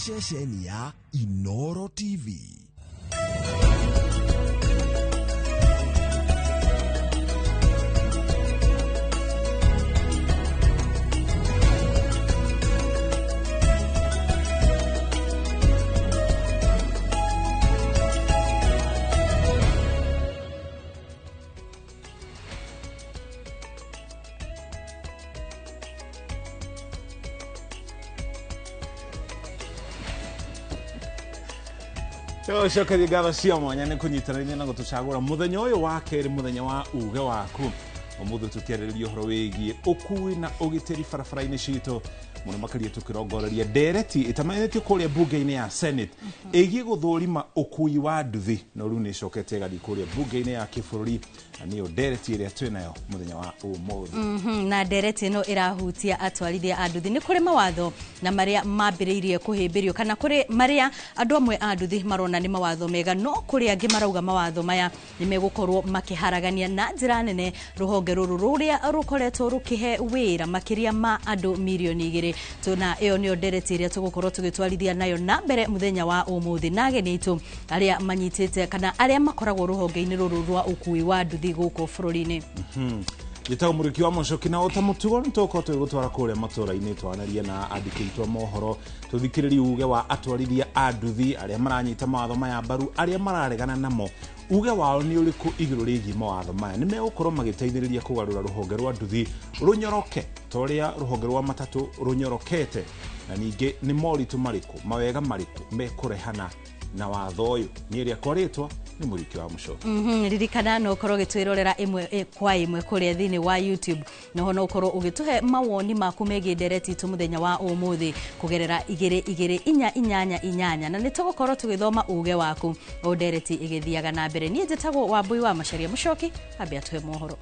ceceni ya Inoro TV. Shoka thigara cia mwanya nĩ kũnyitanĩra na gũtũcagũra mũthenya ũyũ wa kerĩ, mũthenya wa uge waku. Ũmũthĩ tũkĩarĩrĩria ũhoro wĩgiĩ ũkui na ũgitĩri barabara-inĩ citũ, mũno makĩria tũkĩrongoreria ndereti ĩtamenyetio kũrĩa bunge-inĩ ya Senate ĩgiĩ gũthũrima ũkui wa nduthi, no rĩu nĩ ĩcokete ĩgathiĩ kũrĩa bunge-inĩ ya kĩbũrũri, na nĩyo ndereti ĩrĩa twĩnayo mũthenya wa ũmũthĩ. Na ndereti ĩno ĩrahutia atwarithia a nduthi. Nĩ kũrĩ mawatho na marĩa mambĩrĩirie kũhĩmbĩrio, kana kũrĩ marĩa andũ amwe a nduthi marona nĩ mawatho mega, no kũrĩ angĩ marauga mawatho maya nĩ megũkorwo makĩharagania na njĩra nene rũhonge rũrũ rũrĩa rũkoretwo rũkĩhe wĩra makĩria ma andũ mirioni 2. Tuna ĩyo nĩyo ndereti ĩrĩa tũgũkorwo tũgĩtwarithia nayo na mbere mũthenya wa ũmũthĩ, na ageni aitũ arĩa manyitĩte kana arĩa makoragwo rũhonge-inĩ rũrũ rwa ũkui wa nduthi gũkũ bũrũri-inĩ. Gĩtagwo mũriki wa Mũchoki, na ota mũtugo nĩ tũgũkorwo tũgĩgũtwara kũrĩa matũũra-inĩ twanaria na andĩki aitũ a mohoro, tũthikĩrĩrie uge wa atwarithia a nduthi arĩa maranyita mawatho maya mbaru, arĩa mararegana namo. Uge wao nĩ ũrĩkũ igũrũ rĩgiĩ mawatho maya? Nĩ megũkorwo magĩteithĩrĩria kũgarũra rũhonge rwa nduthi rũnyoroke ta ũrĩa rũhonge rwa matatũ rũnyorokete, na ningĩ nĩ moritũ marĩkũ, mawega marĩkũ mekũrehana na watho ũyũ? Niĩ rĩakwa rĩtwa nĩ mũriki wa Mũchoki. Ririkana no ũkorwo ũgĩtwĩrorera ĩmwe kwa ĩmwe kũrĩa thĩinĩ wa YouTube, noho no ũkorwo ũgĩtũhe mawoni maku megiĩ ndereti itũ mũthenya wa ũmũthĩ kũgerera 2288, na nĩ tũgũkorwo tũgĩthoma uge waku o ndereti ĩgĩthiaga na mbere. Niĩ njĩtagwo Wambui wa Macharia. Mũchoki ambe atũhe mohoro.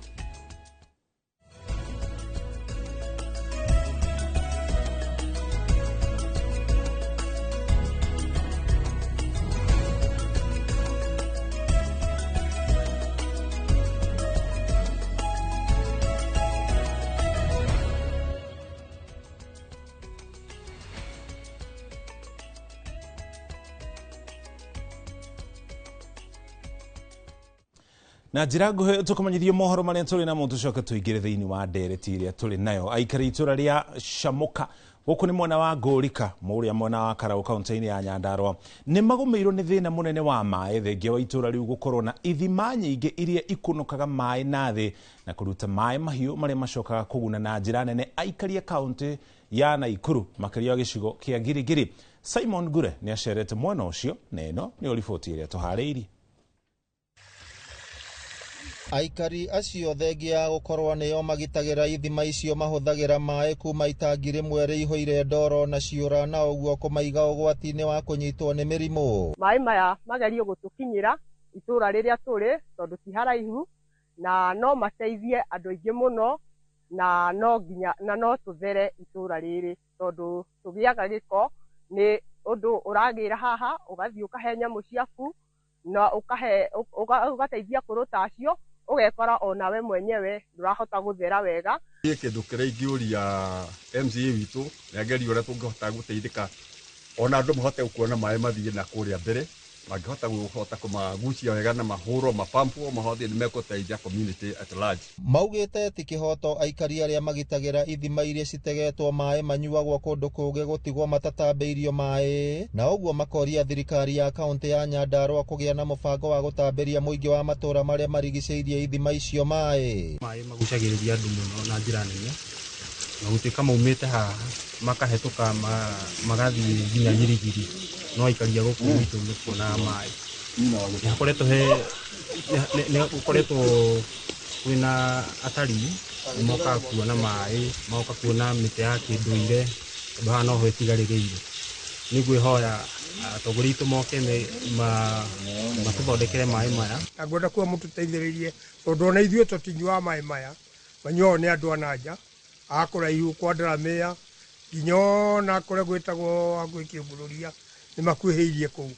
Na njĩra nguhĩ tũkũmenyithio mohoro marĩa tũrĩ namo, tũcoka tũingĩre thĩinĩ wa ndereti ĩrĩa tũrĩ nayo. Aikari itũra rĩa Shamoka gũkũ nĩ mwena wa Ngũrika, mũrĩa mwena wa Karaũ kaunti-inĩ ya Nyandarua, nĩ magũmĩirwo nĩ thĩna mũnene wa maĩ thengia wa itũra rĩu gũkorwo na ithima nyingĩ iria ikũnũkaga maĩ na thĩ na kũruta maĩ mahiũ marĩa macokaga kũguna na njĩra nene aikari a kaunti ya Naikuru, makĩria wa gĩcigo kĩa Girigiri. Simon Gure nĩ acerete mwena ũcio, na ĩno nĩyo riboti ĩrĩa tũharĩirie. Aikari acio thengia gũkorwo nĩo magitagĩra ithima icio mahũthagĩra maĩ kuma itangi rĩmwe rĩihũire ndoro na ciũra, na ũguo kũmaiga ũgwati-inĩ wa kũnyitwo nĩ mĩrimũ. Maĩ maya magerio gũtũkinyĩra itũra rĩrĩa tũrĩ tondũ ti haraihu, na no mateithie andũ aingĩ mũno, na no tũthere itũra rĩrĩ tondũ tũgĩaga gĩko. Nĩ ũndũ ũragĩra haha ũgathiĩ ũkahe nyamũ ciaku na ũgateithia kũruta acio, ũgekora onawe mwenyewe ndũrahota gũthera wega. Kĩndũ kĩrĩa ingĩũria MCA witũ nĩ ageria ũrĩa tũngĩhota gũteithĩka, ona andũ mahote kuona maĩ mathiĩ na kũrĩa mbere, mangĩhota kũmagucia wega na mahũrwo mapampu mahothi nĩ megũteithia community at large. Maugĩte ti kĩhoto aikari arĩa magitagĩra ithima iria citegetwo maĩ manyuagwo kũndũ kũngĩ gũtigwo matatambĩirio maĩ, na ũguo makoria thirikari ya kaunti ya Nyandarua kũgĩa na mũbango wa gũtambĩria mũingĩ wa matũũra marĩa marigicĩirie ithima icio maĩ. Maĩ magucagĩrĩria andũ mũno na njĩra nene, na gũtuĩka maumĩte haha makahĩtũka magathiĩ nginya Girigiri, no aikaria gũkũ gwitũ nĩ kuonaga maĩ. Nĩgũkoretwo kwĩna atarii mokaga kuona maĩ, moka kuona mĩtĩ ya kĩndũire, tondũ haha noho ĩtigarĩrĩire. Nĩ ngwĩhoya atongoria aitũ moke matũthondekere maĩ maya. Ngwenda kuo mũtũteithĩrĩrie tondũ ona ithuĩ tũtinyuaga maĩ maya, manyuagwo nĩ andũ a nanja a kũraihu kwa Ndaramĩya, nginya ona kũrĩa gwĩtagwo Gĩkĩmbũrũria nĩ makuhĩirie kũu.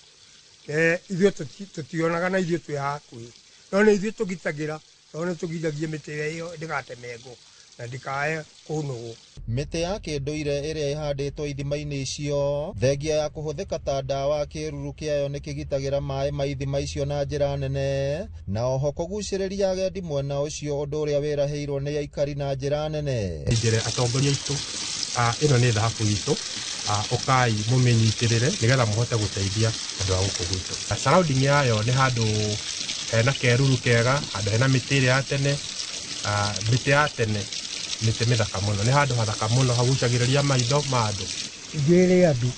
Ithuĩ tũtionaga na ithuĩ twĩ hakuhĩ, no nĩ ithuĩ tũgitagĩra, tondũ nĩ tũgithagia mĩtĩ ĩyo ndĩgatemengwo. na ndikae kũnũgwo. Mĩtĩ ya kĩndũire ĩrĩa ĩhandĩtwo ithima-inĩ icio thengia ya kũhũthĩka ta ndawa, kĩruru kĩayo nĩ kĩgitagĩra maĩ ma ithima icio na njĩra nene, na oho kũgucĩrĩria agendi mwena ũcio, ũndũ ũrĩa wĩrahĩirwo nĩ aikari na njĩra nene. Njĩre atongoria aitũ, ĩno nĩ thahabu itũ, ũkai mũmĩnyitĩrĩre nĩgetha mũhote gũteithia andũ a gũkũ gwitũ. Surrounding yayo nĩ handũ hena keruru kega, handũ hena mĩtĩ ĩrĩa ya tene, mĩtĩ ya tene, mĩtĩ mĩthaka mũno, nĩ handũ hathaka mũno hagucagĩrĩria maitho ma andũ. Ngwĩre andũ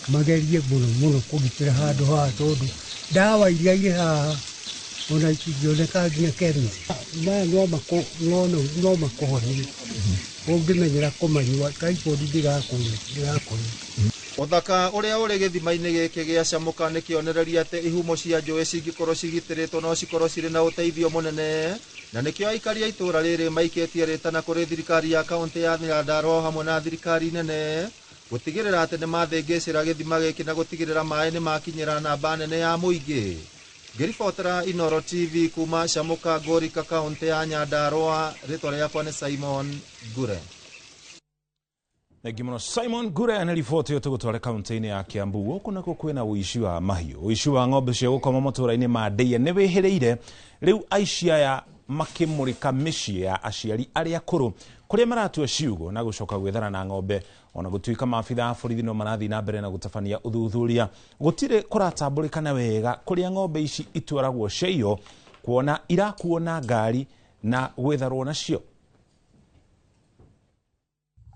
magerie mũno kũgitĩra handũ haha, tondũ ndawa iria irĩ haha ona itingĩoneka nginya chemist. Maya no makũhonia ũngĩmenyera kũmanyua, typhoid ndĩgakũrĩa. Ũthaka ũrĩa ũrĩ gĩthima-inĩ gĩkĩ gĩa Camuka nĩ kĩonereria atĩ ihumo cia njũĩ cingĩkorwo cigitĩrĩtwo no cikorwo cirĩ na ũteithio mũnene, na nĩkĩo aikari a itũra rĩrĩ maikĩtie rĩtana kũrĩ thirikari ya kaũntĩ ya Nyandarua hamwe na thirikari nene gũtigĩrĩra atĩ nĩ mathĩngĩcĩra gĩthima gĩkĩ na gũtigĩrĩra maĩ nĩ makinyĩra namba nene ya mũingĩ. Ngĩribotera Inoro TV kuma Camuka, Ngũrika, kaũntĩ ya Nyandarua, rĩtwa rĩakwa nĩ Simon Ngure. Thengi mũno Simon Ngure na riboti tũgũtware kaunti-inĩ ya Kiambu. Gũkũ nakuo kwĩna ũici wa mahiũ, ũici wa ng'ombe cia gũkoma matũũra-inĩ ma Ndeia nĩ wĩhĩrĩire, rĩu aici aya makĩmũrĩka mĩciĩ ya aciari arĩa akũrũ kũrĩa maratua ciugo na gũcoka gwethana na ng'ombe. Ona gũtuĩka maabitha a borithi no marathiĩ na mbere na gũtabania ũthuthuria, gũtirĩ kũratambũrĩkana wega kũrĩa ng'ombe ici itwaragwo Cheio, kuona irakuo na ngari na gwetharwo nacio.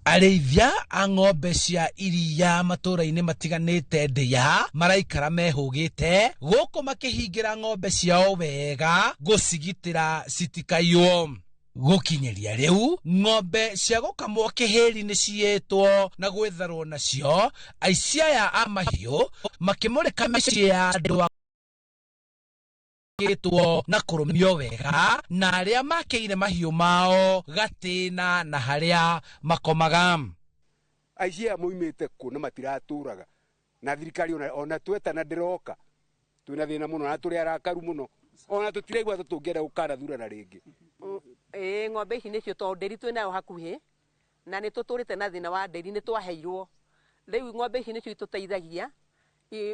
Arĩithia a ng'ombe cia iria matũũra-inĩ matiganĩte Ndeia maraikara mehũgĩte gũkũ makĩhingĩra ng'ombe ciao wega gũcigitĩra citikaiyo. Gũkinyĩria rĩu ng'ombe cia gũkamwo kĩhĩri nĩ ciyĩtwo na gwetharwo nacio, aici aya a mahiũ makĩmũrĩka mĩciĩ ya andũ gĩtwo na kũrũmio wega na arĩa makĩire mahiũ mao gatĩna na harĩa makomaga. Aici aya moimĩte kũ na matiratũraga na thirikari ona twetana ndĩroka, twĩna thĩna mũno na tũrĩ arakaru mũno, ona tũtiraigua tũngĩenda gũkanathurana rĩngĩ. Ng'ombe ici nĩcio tondũ nderi twĩnayo hakuhĩ na nĩ tũtũrĩte na thĩna wa nderi, nĩ twaheirwo. Rĩu ng'ombe ici nĩcio itũteithagia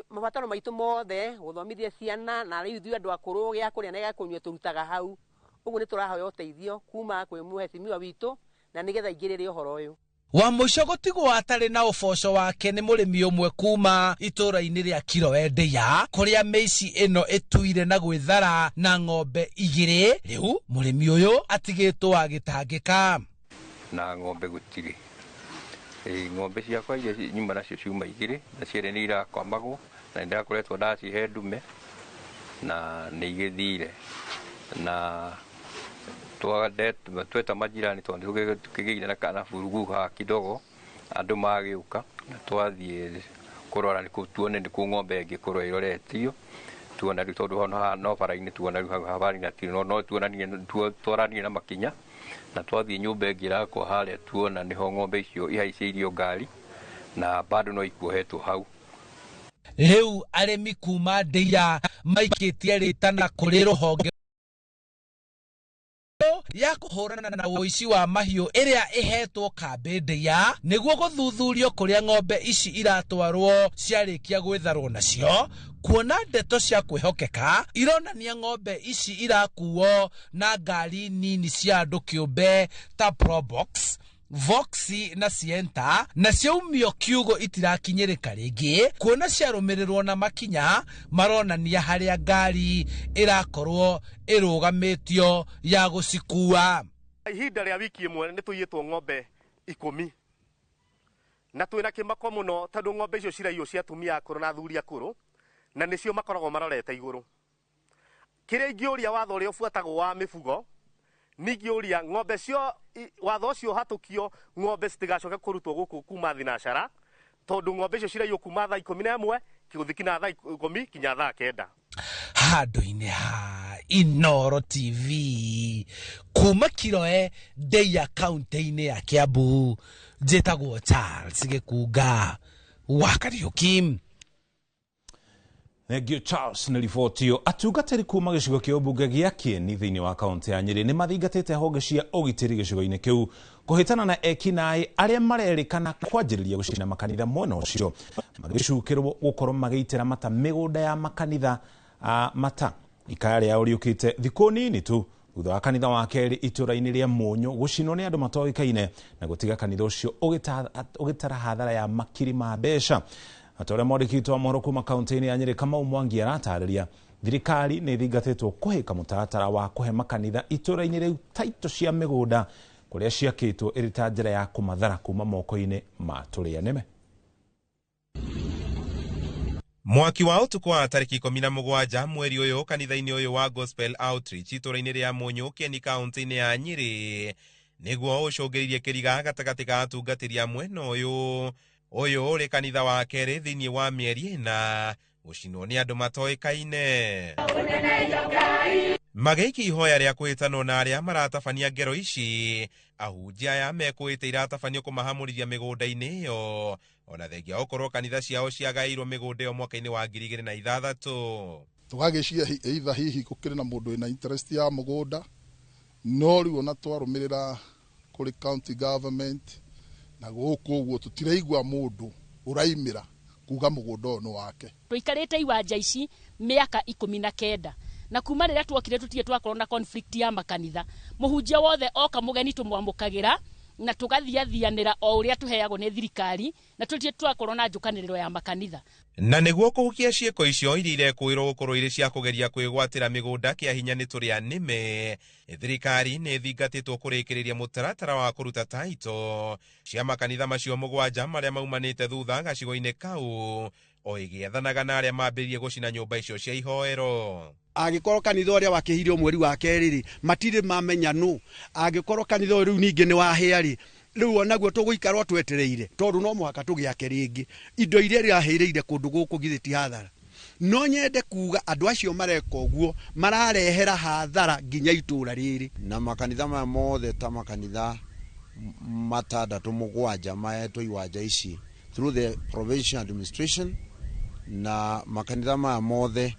mabataro maitũ mothe, gũthomithia ciana na rĩu ithuĩ andũ akũrũ gĩa kũrĩa na gĩa kũnyua tũrutaga hau. Ũguo nĩ tũrahoya ũteithio kuma kwĩ mũhecimiwa witũ na nĩgetha ingĩrĩre ũhoro ũyũ. Wa mũico gũtigwo atarĩ na ũboco wake nĩ mũrĩmi ũmwe kuma itũũra-inĩ rĩa Kirowe Ndeia, kũrĩa mĩici ĩno ĩtuire na gwĩthara na ng'ombe igĩrĩ. Rĩu mũrĩmi ũyũ atigĩtwo agĩtangĩka. Na ng'ombe gũtirĩ. Ng'ombe ciakwa iria nyuma nacio ciuma igĩrĩ na cierĩ nĩ irakwamagwo na nĩndakoretwo ndacihe ndume na nĩ igĩthire, na tweta majirani tondũ tukĩgĩire na kana burugu ha kidogo, andũ magĩũka na twathiĩ kũrora nĩkũ tuone nĩkũ ng'ombe ĩngĩkorwo ĩroretio, tuona rĩu tondũ no bara-inĩ tuona rĩu habari na tino no tuonanie twaranie na makinya na twathiĩ nyũmba ĩngĩ ĩrakwo harĩa tuona nĩho ng'ombe icio ihaicĩirio ngari na bado no ikuohetwo hau. Rĩu arĩmi kuma Ndeia maikĩtie rĩtana kũrĩ rũhonge ya kũhũrana na ũici wa mahiũ ĩrĩa ĩhetwo kambĩ Ndeia nĩguo gũthuthurio kũrĩa ng'ombe ici iratwarwo ciarĩkia gwetharwo nacio, kuona ndeto cia kwĩhokeka ironania ng'ombe ici irakuo na ngari nini cia andũ kĩũmbe ta Probox, Voxi na Sienta, na ciaumio kiugo itirakinyĩrĩka rĩngĩ, kuona ciarũmĩrĩrwo na makinya maronania harĩa ngari ĩrakorwo ĩrũgamĩtio ya gũcikua. Ihinda rĩa wiki ĩmwe nĩ tũiyĩtwo ng'ombe 10 na twĩna kĩmako mũno tondũ ng'ombe icio ciraiywo cia atumia akũrũ na athuri akũrũ na nĩcio makoragwo marorete igũrũ. Kĩrĩa ingĩũria watho ũrĩa ũbuatagwo wa mĩbugo, ningĩũria ng'ombe cio watho ũcio hatũkio ng'ombe citigacoke kũrutwo gũkũ kuma thinacara, tondũ ng'ombe icio ciraiywo kuma thaa 11 kĩgũthikina thaa 10 kinya thaa 9. Handũ-inĩ ha Inoro TV kuma Kirowe Ndeia kaunti-inĩ ya Kiambu, njĩtagwo Charles Gĩkunga wa Kariũki. Thengio Charles na ribotio. Atungatĩri kuma gĩcigo kĩa ũmbunge gĩa Kieni thĩinĩ wa kaunti ya Nyeri nĩ mathingatĩte honge cia ũgitĩri gĩcigo-inĩ kĩu kũhĩtana na ekinaĩ arĩa marerĩkana kwanjĩrĩria gũcina makanitha mwena ũcio magĩcukĩrwo gũkorwo magĩitĩra mata mĩgũnda ya makanitha mata. Ikaya rĩao rĩũkĩte thikũ nini tu thutha wa kanitha wa kerĩ itũra-inĩ rĩa Mũnyũ gũcinwo nĩ andũ matoĩkaine na gũtiga kanitha ũcio ũgĩtara hathara ya makiri ma mbeca. Atore mwandĩkĩtwo wa mohoro kuma kaunti-inĩ ya Nyeri Kamau Mwangi aratarĩria thirikari nĩ thingatĩtwo kũhĩka mũtaratara wa kũhe makanitha itũra-inĩ rĩu taito cia mĩgũnda kũrĩa ciakĩtwo ĩrĩ ta njĩra ya kũmathara kuma moko-inĩ ma tũrĩa nĩme. Mwaki wa ũtukũ wa tarĩki 17 mweri ũyũ kanitha-inĩ ũyũ wa Gospel Outreach itũra-inĩ rĩa Mũnyũ Kieni kaunti-inĩ ya Nyeri nĩguo ũcũngĩrĩirie kĩriga gatagatĩ ka atungatĩri a mwena ũyũ ũrĩ kanitha wa kerĩ thĩinĩ wa mĩeri ĩna gũcinwo nĩ andũ matoĩkaine. Magĩiki ihoya rĩa kwĩtanwo na arĩa maratabania ngero ici, ahunjia aya mekwĩte iratabanio kũmahamũrithia mĩgũnda-inĩ ĩyo ona thengia gũkorwo kanitha ciao ciagaĩirwo mĩgũnda ĩyo mwaka-inĩ wa 2006. Tũgagĩcia either hihi gũkĩrĩ na mũndũ wĩna interest ya mũgũnda no rĩu ona twarũmĩrĩra kũrĩ county government na gũkũ ũguo tũtiraigua mũndũ ũraimĩra kuga mũgũnda ũyũ nĩ wake. Tũikarĩte iwanja ici mĩaka 19 na kuma rĩrĩa tuokire tũtige twakorwo na conflict ya makanitha. Mũhunjia wothe oka mũgeni tũmwamũkagĩra na tũgathiathianĩra o ũrĩa tũheagwo nĩ thirikari na tũtige twakorwo na njũkanĩrĩro ya makanitha. Na nĩguo kũhukia ciĩko icio iria irekwĩrwo gũkorwo irĩ cia kũgeria kwĩgwatĩra mĩgũnda kĩa hinya nĩ tũrĩa nĩme, thirikari nĩ thingatĩtwo kũrĩkĩrĩria mũtaratara wa kũruta taito cia makanitha macio mũgwanja marĩa maumanĩte thutha gacigo-inĩ kau o ĩgĩathanaga na arĩa mambĩrĩrie gũcina nyũmba icio cia ihoero. Angĩkorwo kanitha ũrĩa wakĩhirio mweri wa kerĩ matirĩ mamenya nũ, angĩkorwo kanitha ũyũ rĩu ningĩ nĩ wahĩa rĩu onaguo tũgũikarwo twetereire tondũ no mũhaka tũgĩake rĩngĩ indo iria iraheĩrĩire kũndũ gũkũ githĩ ti hathara. No nyende kuga andũ acio mareka ũguo mararehera hathara nginya itũra rĩrĩ. Na makanitha maya mothe ta makanitha matandatũ mũgwanja mahetwo iwanja ici through the provincial administration, na makanitha maya mothe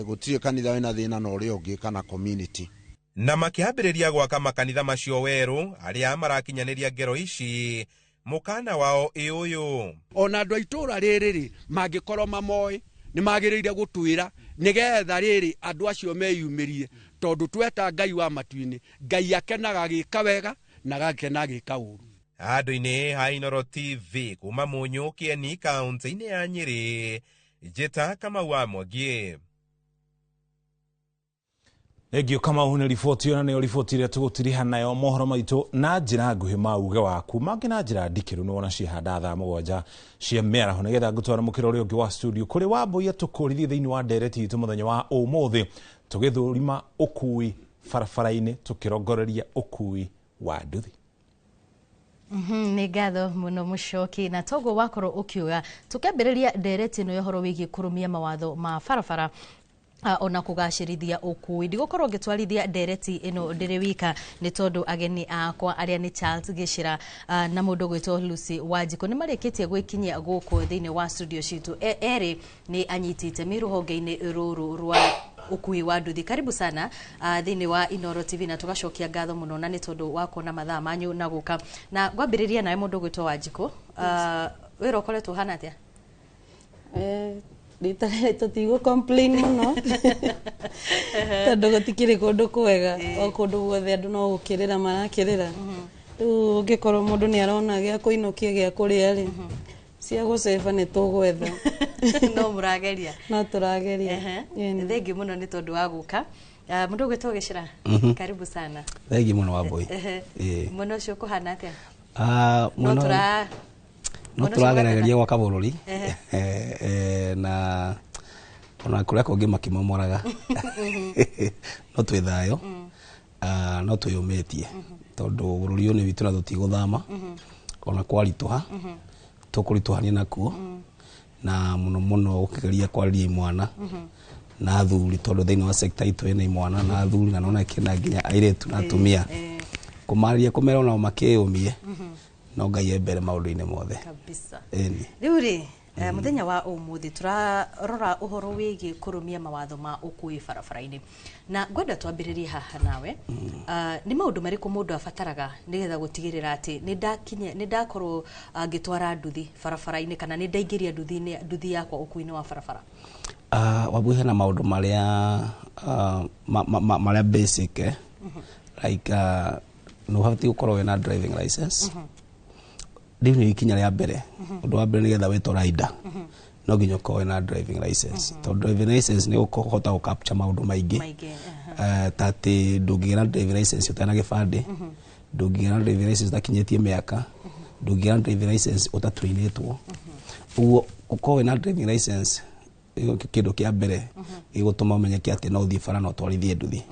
gũtirĩ kanitha wĩna thĩna na ũrĩa ũngĩ kana community. Na makĩambĩrĩria gwaka makanitha macio werũ arĩa marakinyanĩria ngero ici mũkana wao ũyũ. Ona andũ a itũra rĩrĩ mangĩkorwo mamoĩ nĩ magĩrĩire gũtwĩra nĩgetha rĩrĩ andũ acio meyumĩrie tondũ tweta Ngai wa matu-inĩ, Ngai akenaga gĩka wega na gakena gĩka ũru. Handũ-inĩ ha Inooro TV kuma Mũnyũ Kieni kaunti-inĩ ya Nyeri, njĩta Kamau wa Mwangi. Thengio Kamau nĩ riboti ona nĩyo riboti ĩrĩa tũgũtiriha nayo mohoro maitũ na njĩra nguhĩ ma uge waku mangĩ na njĩra ndikĩru nĩ wona cihanda thaa 7 cia mĩaraho nĩgetha ngũtwara mũkĩra ũrĩa ũngĩ wa studio kũrĩ Wambũi tũkũrithie thĩinĩ wa ndereti itũ mũthenya wa ũmũthĩ tũgĩthũrima ũkui barabara-inĩ tũkĩrongoreria ũkui wa nduthi. Nĩ ngatho mũno Mũchoki na toguo wakorwo ũkiuga tũkĩambĩrĩria ndereti ĩno ya ũhoro wĩgiĩ kũrũmia mawatho ma barabara ona kũgacĩrithia ũkui. Ndigũkorwo ngĩtwarithia ndereti ĩno ndĩrĩ wika nĩ tondũ ageni akwa arĩa nĩ Charles Gĩchĩra na mũndũ gwĩtwo Lucy Wanjikũ nĩ marĩkĩtie gwĩkinyia gũkũ thĩinĩ wa studio citũ. Erĩ nĩ anyitĩte rũhonge-inĩ rũrũ rwa ũkui wa nduthi. Karibu sana thĩinĩ wa Inooro TV na tũgacokia ngatho mũno na nĩ tondũ wa kuona mathaa manyu na gũka. Na ngwambĩrĩria nawe mũndũ gwĩtwo Wanjikũ, wĩra ũkoretwo ũhana atĩa? Tũtigũ complain mũno tondũ gũtikĩrĩ kũndũ kwega, o kũndũ guothe andũ no gũkĩrĩra marakĩrĩra. Rĩu ũngĩkorwo mũndũ nĩ arona gĩa kũinũkia gĩa kũrĩa rĩ cia gũceba nĩ tũgwetha. No mũrageria? No tũrageria. Thengi mũno nĩ tondũ wa gũka. Mũndũ gwĩtwo Gĩchĩra, karibu sana. Thengi mũno Wambũi. Mũno ũcio kũhana atĩa? No tũragereria gwaka bũrũri na ona kũrĩa kũngĩ makĩmomoraga no twĩ thayũ no twĩyũmĩtie tondũ bũrũri ũyũ nĩ witũ na tũtigũthama ona kwaritũha tũkũritũhania nakuo na mũno mũno ũkĩgeria kwarĩria imwana na athuri tondũ thĩinĩ wa sector itũ ĩna imwana na athuri na nona kĩna nginya airĩtu na atumia kũmarĩria kũmera nao makĩyũmie no Ngai mbere maũndũ-inĩ mothe kabisa. Rĩu rĩ muthenya wa umuthi turarora uhoro wigi kurumia mawatho ma ukui barabara-ini na ngwenda twambiririe haha nawe ni maundu mariku mundu abataraga nigetha gutigirira ati ni ndakorwo ngitwara nduthi barabara-ini kana ni ndaingiria nduthi yakwa ukui-ini wa barabara? Wabuhe na maundu maria basic like no have to ukorwo na driving license. Ndiyo ni ikinya rĩa mbere. Undu wa mbere nigetha witwo rider. No nginya ukorwo na driving license. To driving license ni ukohota ku capture maundu maingi. Tati ndungĩgĩa driving license utana gĩbandĩ. Ndungĩgĩa driving license utakinyetie mĩaka. Ndungĩgĩa driving license utatrainĩtwo. Uguo ukorwo na driving license kindu kia mbere igutuma umenyeke ati no uthii bara no twarithie nduthi.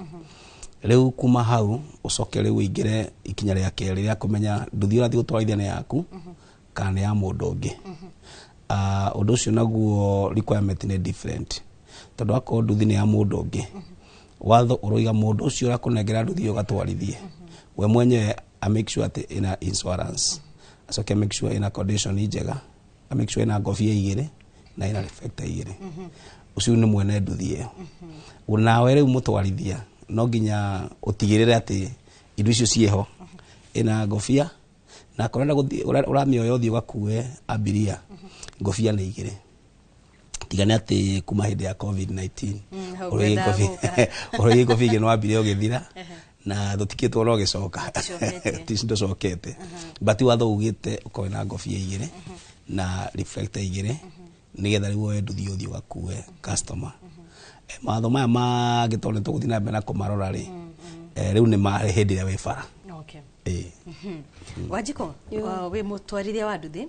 Riu kuma hau ucoke riu ingire ikinya rĩa kerĩ rĩa kumenya nduthi urathi gutwarithia ni yaku kana ya mundu ungi. Undu ucio naguo requirement ni different. Tondu akorwo nduthi ni ya mundu ungi, watho uroiga mundu ucio urakunengera nduthi ugatwarithie, we mwenyewe make sure ati ina insurance, acoke make sure ina condition njega, make sure ina ngobia igĩrĩ na ina reflector igĩrĩ. Ucio ni mwene nduthi iyo. Unawe riu mutwarithia no nginya utigirire ati indo icio cieho ina ngobia na korenda uramioya uthii ugakue abiria ngobia ni igĩrĩ. Tigane ati kuma hindi ya COVID-19 uri ngobia igĩrĩ no abiria ugithira na tutikitwo no gicoka tindocokete but watho ugite ukoe na ngobia igĩrĩ na reflector igĩrĩ nigetha riu we nduthi uthii ugakue customer. Matho maya magĩtone tũgũthiĩ na mbere na kũmarora rĩ rĩu nĩ marĩ hĩndĩ ĩrĩa wĩ bara. Wanjiko we mutwarithia wa nduthi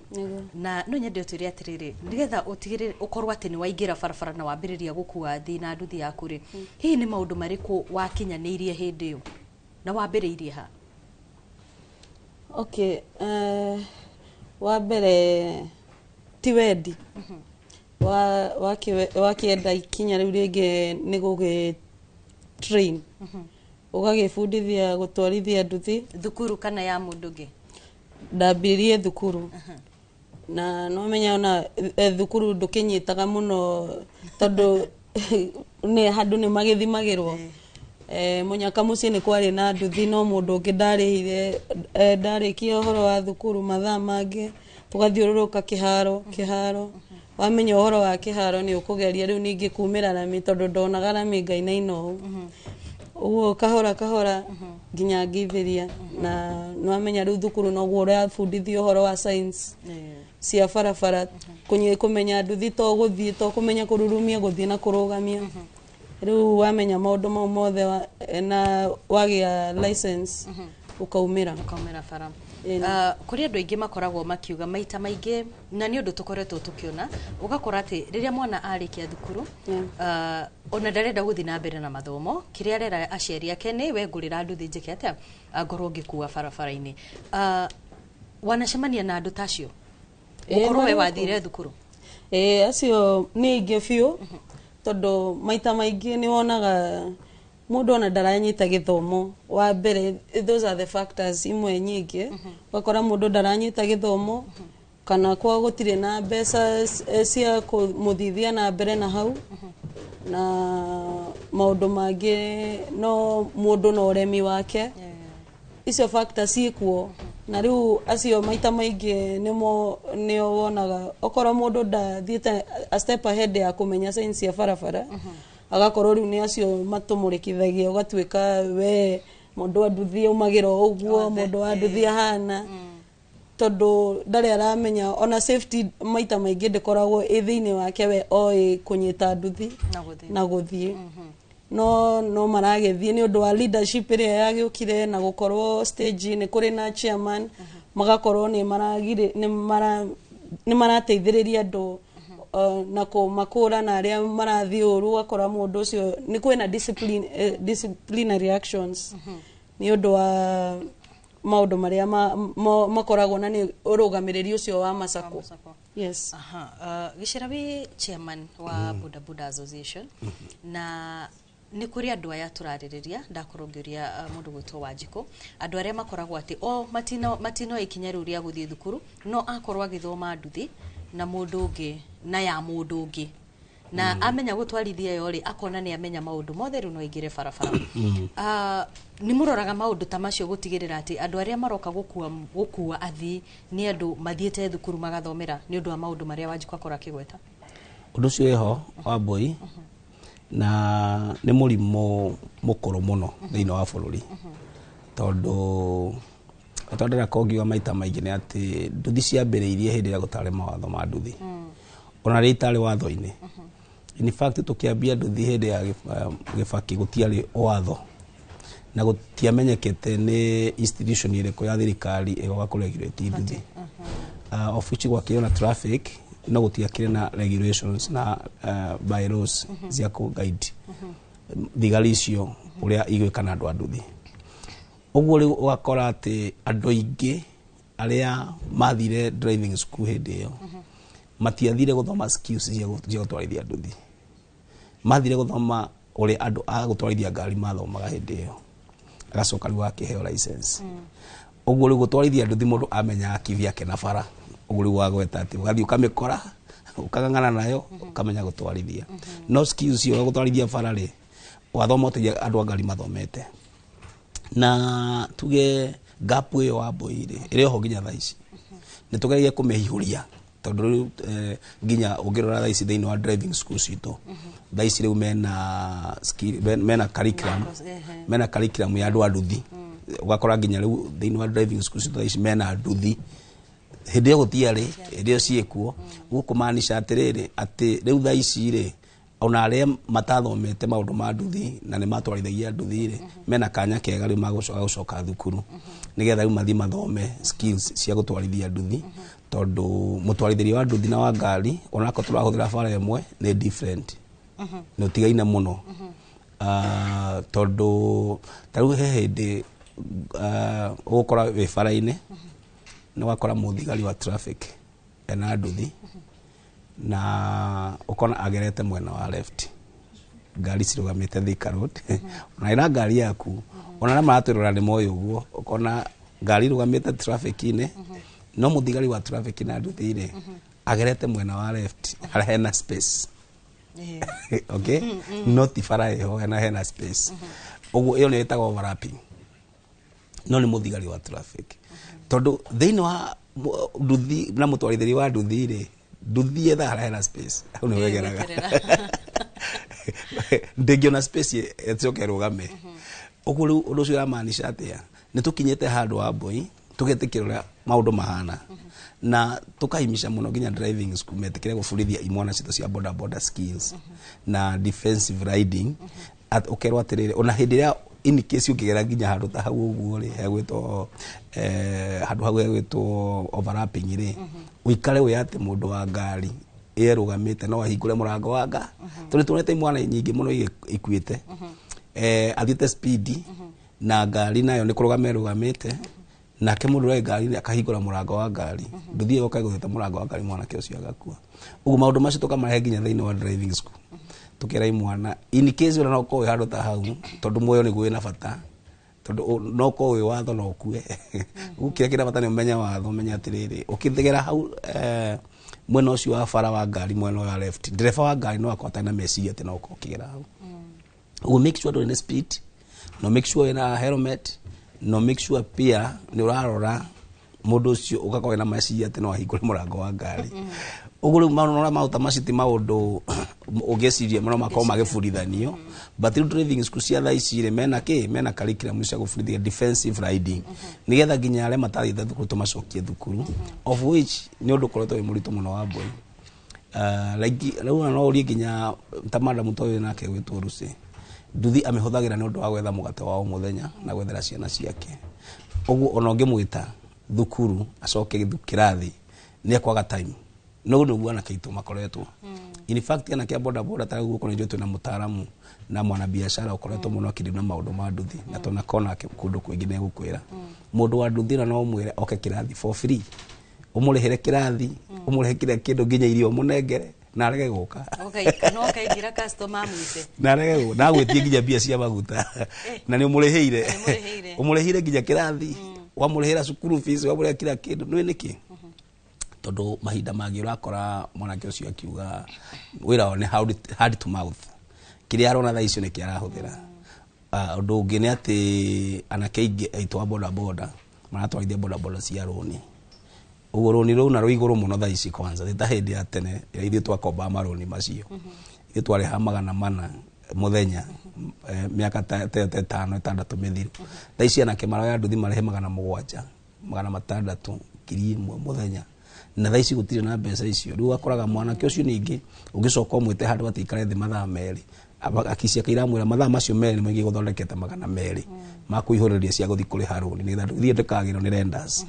na no nyende ũtwĩre atĩrĩrĩ nigetha ũtigĩrĩre ũkorwo atĩ nĩ waingĩra barabara na wambĩrĩria gũkua thĩ na nduthi yaku rĩ, hihi nĩ maũndũ marĩkũ wakinyanĩirie hĩndĩ ĩyo na wambĩrĩirie ha? Wa mbere ti wendi wakienda ikinya riu ringi ni gugi train ugagibundithia gutwarithia nduthi thukuru kana ya mundu ngi. Ndambirie thukuru na no menya ona thukuru ndukinyitaga muno tondu ni handu ni magithimagirwo munyaka mucii ni kwari na nduthi no mundu ungi ndarihire ndarikia uhoro wa thukuru mathaa mangi tugathiururuka kiharo wamenya uhoro wa kiharo ni ukugeria riu ningi kumira rami tondu ndonaga rami ngainaino uguo kahora nginya ngithiria na nwamenya riu thukuru noguo urabundithio uhoro wa science cia barabara kumenya nduthi to guthii to kumenya kururumia guthii na kurugamia. Riu wamenya maundu mau mothe na wagia license ukaumira bara. Kuri andu aingi makoragwo makiuga maita maingi na ni undu tukoretwo tukiona ugakora ati riria mwana arikia thukuru ona ndarenda guthi na mbere na mathomo kiria rera aciari ake ni we ngurira nduthi njike atia ngorwo ngikua barabara-ini. Wanacemania na andu tacio ukorwo we wathire thukuru? Acio ni ingi biu tondu maita maingi ni wonaga mundu ona ndaranyita githomo. Wa mbere those are the factors imwe nyingi wakora mundu ndaranyita githomo kana kwa gutire na mbeca cia kumuthithia na mbere na hau na maundu mangi no mundu no uremi wake icio factors ikuo na riu acio maita maingi nio wonaga okoro mundu ndathiite a step ahead ya kumenya science ya barabara agakorwo riu ni acio matumurikithagia ugatwika we mundu wa nduthi umagira uguo mundu wa nduthi ahana tondu ndari aramenya ona safety maita maingi ndikoragwo ithiini wake we oi kunyita nduthi na guthii no maragethie ni undu wa leadership iria yagiukire na gukorwo stage ni kuri na chairman magakorwo ni marateithiriria andu na kumakura na aria marathi uru akora mundu ucio ni kwina disciplinary actions ni undu wa maundu maria makoragwo na ni urugamiriri ucio wa masako. Yes. Gicira wi chairman wa Boda Boda Association na ni kuri andu aya turaririria ndakurungiria mundu gwitwo Wanjiko andu aria makoragwo ati o matino ikinya riu ria guthie thukuru no akorwo agithoma nduthi na mundu ungi na ya mundu ungi na amenya gutwarithia yo ri akona ni amenya maundu mothe ru no igire barabara ni muroraga maundu ta macio gutigirira ati andu aria maroka gukua athi ni andu mathiete thukuru magathomera ni undu wa maundu maria Wanjiku akora kigweta undu cio eho wa boy na ni murimo mukuru muno thiini wa bururi tondu atondera kongiwa maita maingi ni ati nduthi ciambiriirie hindi ya gutare mawatho ma nduthi ona ri itari watho-ini in fact tukiambia nduthi hindi ya gibaki gutiari watho na gutiamenyekete ni institution iriko ya thirikari igoga kuregulate nduthi office gwakio na traffic no gutiakire na regulations na bylaws cia ku guide thigari icio uria igwikana andu a nduthi uguo ri wakora ati andu aingi aria mathire driving school hindi iyo matiathire guthoma skills cia gutwarithia nduthi mathire guthoma uria andu a gutwarithia ngari mathomaga hindi iyo agacoka riu akiheo license uguo ri gutwarithia nduthi mundu amenya akithia ke na bara uguo ri wagweta ati ugathi ukamikora ukagangana nayo ukamenya gutwarithia no skills cio gutwarithia bara ri wathoma uteithia andu a ngari mathomete na tuge gap iyo wa boire iri ho ginya thaici ni tugerie kumehihuria tondu ginya ungirora thaici thiini wa driving school cito thaici riu mena skill mena curriculum ya andu a nduthi ugakora ginya riu thiini wa driving school cito thaici mena nduthi hindi yo gutiari hindi yo ciekuo gukumaanisha atiriri ati riu thaici ri ona aria matathomete maundu ma nduthi na ni matwarithagia nduthi ri mena kanya kega riu magucoka thukuru nigetha riu mathi mathome skills cia gutwarithia nduthi tondu mutwarithiria wa nduthi na wa ngari ona ko turahuthira bara imwe ni different no tigaine muno tondu tariu he hindi ugukora wi bara-ini ni wakora muthigari wa traffic ena nduthi na ukona agerete mwena wa left ngari cirugamite Thika Road na ira ngari yaku ona na maratwirora ni moyo uguo ukona ngari rugamite traffic ine no muthigari wa traffic na nduthi ire agerete mwena wa left ara hena space okay not bara eho hena space uguo iyo ni itago overlapping no ni muthigari wa traffic tondu thiini wa nduthi na mutwarithiri wa nduthi ire nduthi etha ara hena space au ni wegeraga ndengiona space etioke rugame uguo riu undu ucio uramaanisha atia ni tukinyete handu wa boy tugetikirira maundu mahana na tukahimisha muno ginya driving school metikire gufurithia imwana cito cia boda skills na defensive riding at ukerwa atiriri ona hindi ya in case ukigera ginya handu ta hau uguo ri hegwito handu hau hegwito overlapping ri uikare we ati mundu wa ngari erugamite no ahingure murango wanga tuli tunete imwana nyingi muno ikuite athite speed na ngari nayo ni kurugame rugamite na ke mundu wa ngari akahingura murango wa ngari nduthi yo kaiguthite murango wa ngari mwana ke ucio agakua ugu maundu macio tukamahe ginya thiini wa driving school tukira imwana in case ura no ko handu ta hau tondu moyo ni gwina bata tondu no ko we watho no kue ukira kira bata ni umenya watho menya atiriri ukithegera hau mwena ucio wa bara wa ngari mwena wa left driver wa ngari no akota na meciria ati no ko kigera hau ugu make sure do speed no make sure ina helmet no make sure pia ni urarora mundu ucio ugakorwo na meciria ati no ahingure murango wa ngari ugu maundu mauta maciti maundu ugeciria muno makao magiburithanio but driving school cia thaici ire mena curriculum cia gubudithia defensive riding nigetha ginya aria matathite thukuru tumacokie thukuru of which ni undu koretwo imurito muno wa boy like riu no uri ginya tamanda mutoyo nake gwitwo ruci nduthi amehuthagira ni undu wa gwetha mugate wa muthenya na gwethera ciana ciake ugu ona ngimwita thukuru acoke kirathi ni akwaga time no ndugu ana kitu makoretwo in fact ana kia boda ta guko ni joto na mutaaramu na mwana biashara ukoretwo muno akirina maundu ma nduthi na tona kona kundu kwingine gukwira mundu wa nduthi na no mwire oke kirathi for free umurihere kirathi umurihe kira kindu ginya irio munengere na arege guka okay kana okaingira customer mwite na arege na gwetie ginya bia cia maguta na ni umuriheire umurihire ginya kirathi wa murihira cukuru fees wa murihira kira kindu no niki tondu mahinda mangi urakora mwanake ucio akiuga wira one hard to mouth kiria arona tha icio ni kiarahuthira undu ungi ni ati anake ingi aitwa boda maratwarithia boda cia roni uguo roni ru na ruiguru muno tha ici kwanza thita hindi ya tene ithuĩ twakomba maroni macio ithuĩ twarĩha 400 muthenya miaka ta 5-6 mithiri tha ici anake maroya nduthi marĩhe 700 600 1,000 muthenya na tha ici gutire na mbeca icio riu akoraga mwanake ucio ningi ungicoka mwete handu atikare thi mathaa meri akisia kaira mwira mathaa macio meri maingi guthondekete 200 makuihuriria cia guthi kuri haruni ni tha thie ndikagiro ni renders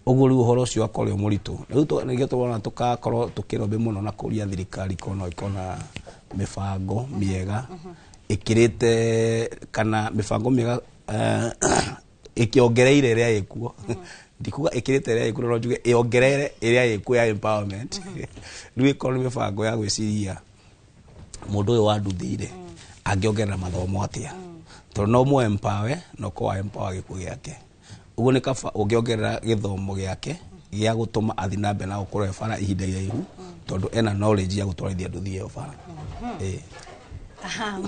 uguo riu horo ucio akore muritu riu nigio turona tukakorwo tukirombe muno na kuria thirikari kono ikona mifango miega ikirite kana mifango miega ikiongereire iria ikuo ndikuga ikirite iria ikuo no njuge iongerere iria ikuo ya empowerment riu ikoro ni mifango ya gwiciria mundu uyu wanduthire angiongerera mathomo atia tondu no mu empower no ko empower gikuo giake uguo ni kaba ungiongerera githomo giake gia gutuma athi na mbere na gukorwo bara ihinda iraihu tondu ena knowledge ya gutwarithia nduthi iyo bara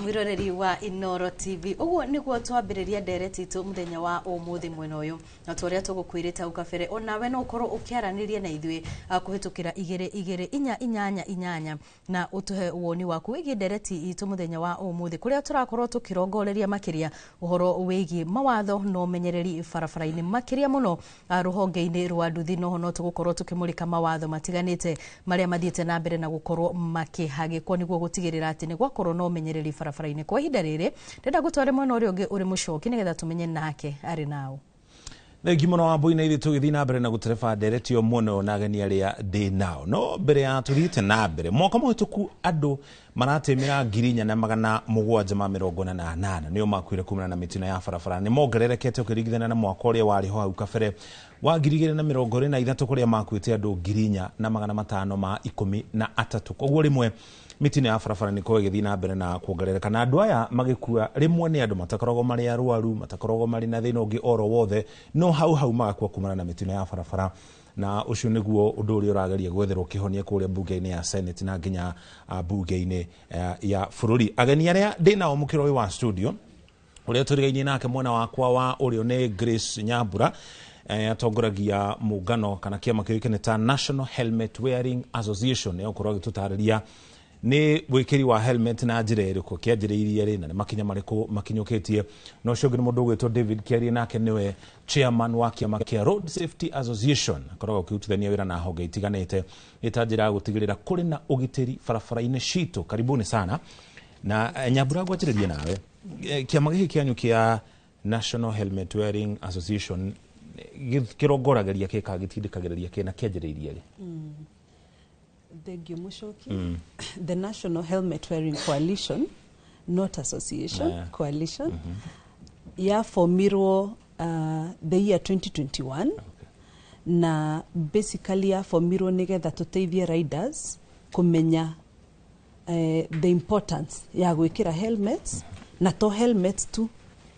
mwiroreri wa Inoro TV uguo niguo twambiriria ndereti itu muthenya wa umuthi mwena uyu na twaria tugukwirita ukabere onawe no ukorwo ukiaraniria na ithui kuhitukira 2288 na utuhe woni waku wigi ndereti itu muthenya wa umuthi kuria turakorwo tukirongoreria makiria uhoro wigi mawatho no menyereri barabara-ini makiria muno ruhonge-ini rwa nduthi no hono tugukorwo tukimulika mawatho matiganite maria mathiete na mbere na gukorwo makihagikwo niguo gutigirira ati ni gwakorwo no menyereri barabara-ini kwa ihinda riri ndenda gutware mwena uria ungi uri mucoki nigetha tumenye nake ari nao Thengi muno wa Mbui na ithuĩ tũgĩthiĩ na mbere na gũtereba nderetio muno na ageni arĩa ndĩ nao no mbere ya tũthiĩte na mbere mwaka mũhĩtũku andũ maratemera 748 nĩo makuire kumana na mĩtino ya barabara nĩ mongererekete ũkĩringithania na mwaka ũrĩa warĩ ho hau kabere wa 2023 kũrĩa makuĩte andũ 513 koguo rĩmwe mitino ya barabara ni ko igithii na mbere na kuongerereka na andu aya magikua rimwe ni andu matakoragwo mari arwaru matakoragwo mari na thina ungi oro wothe no hau magakua kumana na mitino ya barabara na ucio niguo undu uri urageria gwetherwo kihonia kuria bunge-ini ya Senate na nginya bunge-ini ya bururi ageni aria ndinao mukiro uyu wa studio uria turigainie nake mwena wakwa wa urio ni Grace Nyambura atongoragia muungano kana kiama kiũĩkaine ta National Helmet Wearing Association yo korwo gitutariria ni wikiri wa helmet na njira iriku kianjiriirie ri na ni makinya mariku makinyukitie no cio ngi mundu gwitwo David Kiari nake niwe chairman wa kiama kia Road Safety Association korwo ukiutithania wira na honge itiganite itanjira gutigirira kuri na ugitiri barabara-ini citu karibuni sana na Nyambura gwajiririe nawe kiama giki kianyu kia National Helmet Wearing Association kirongorageria kikagitindikagiriria kina kianjiriirie ri Thank you, Mushoki. The National Helmet Wearing Coalition, not association, coalition, formirwo the year 2021. Na basically formirwo nigetha tuteithie riders kumenya the importance ya gwikira helmets na to helmets tu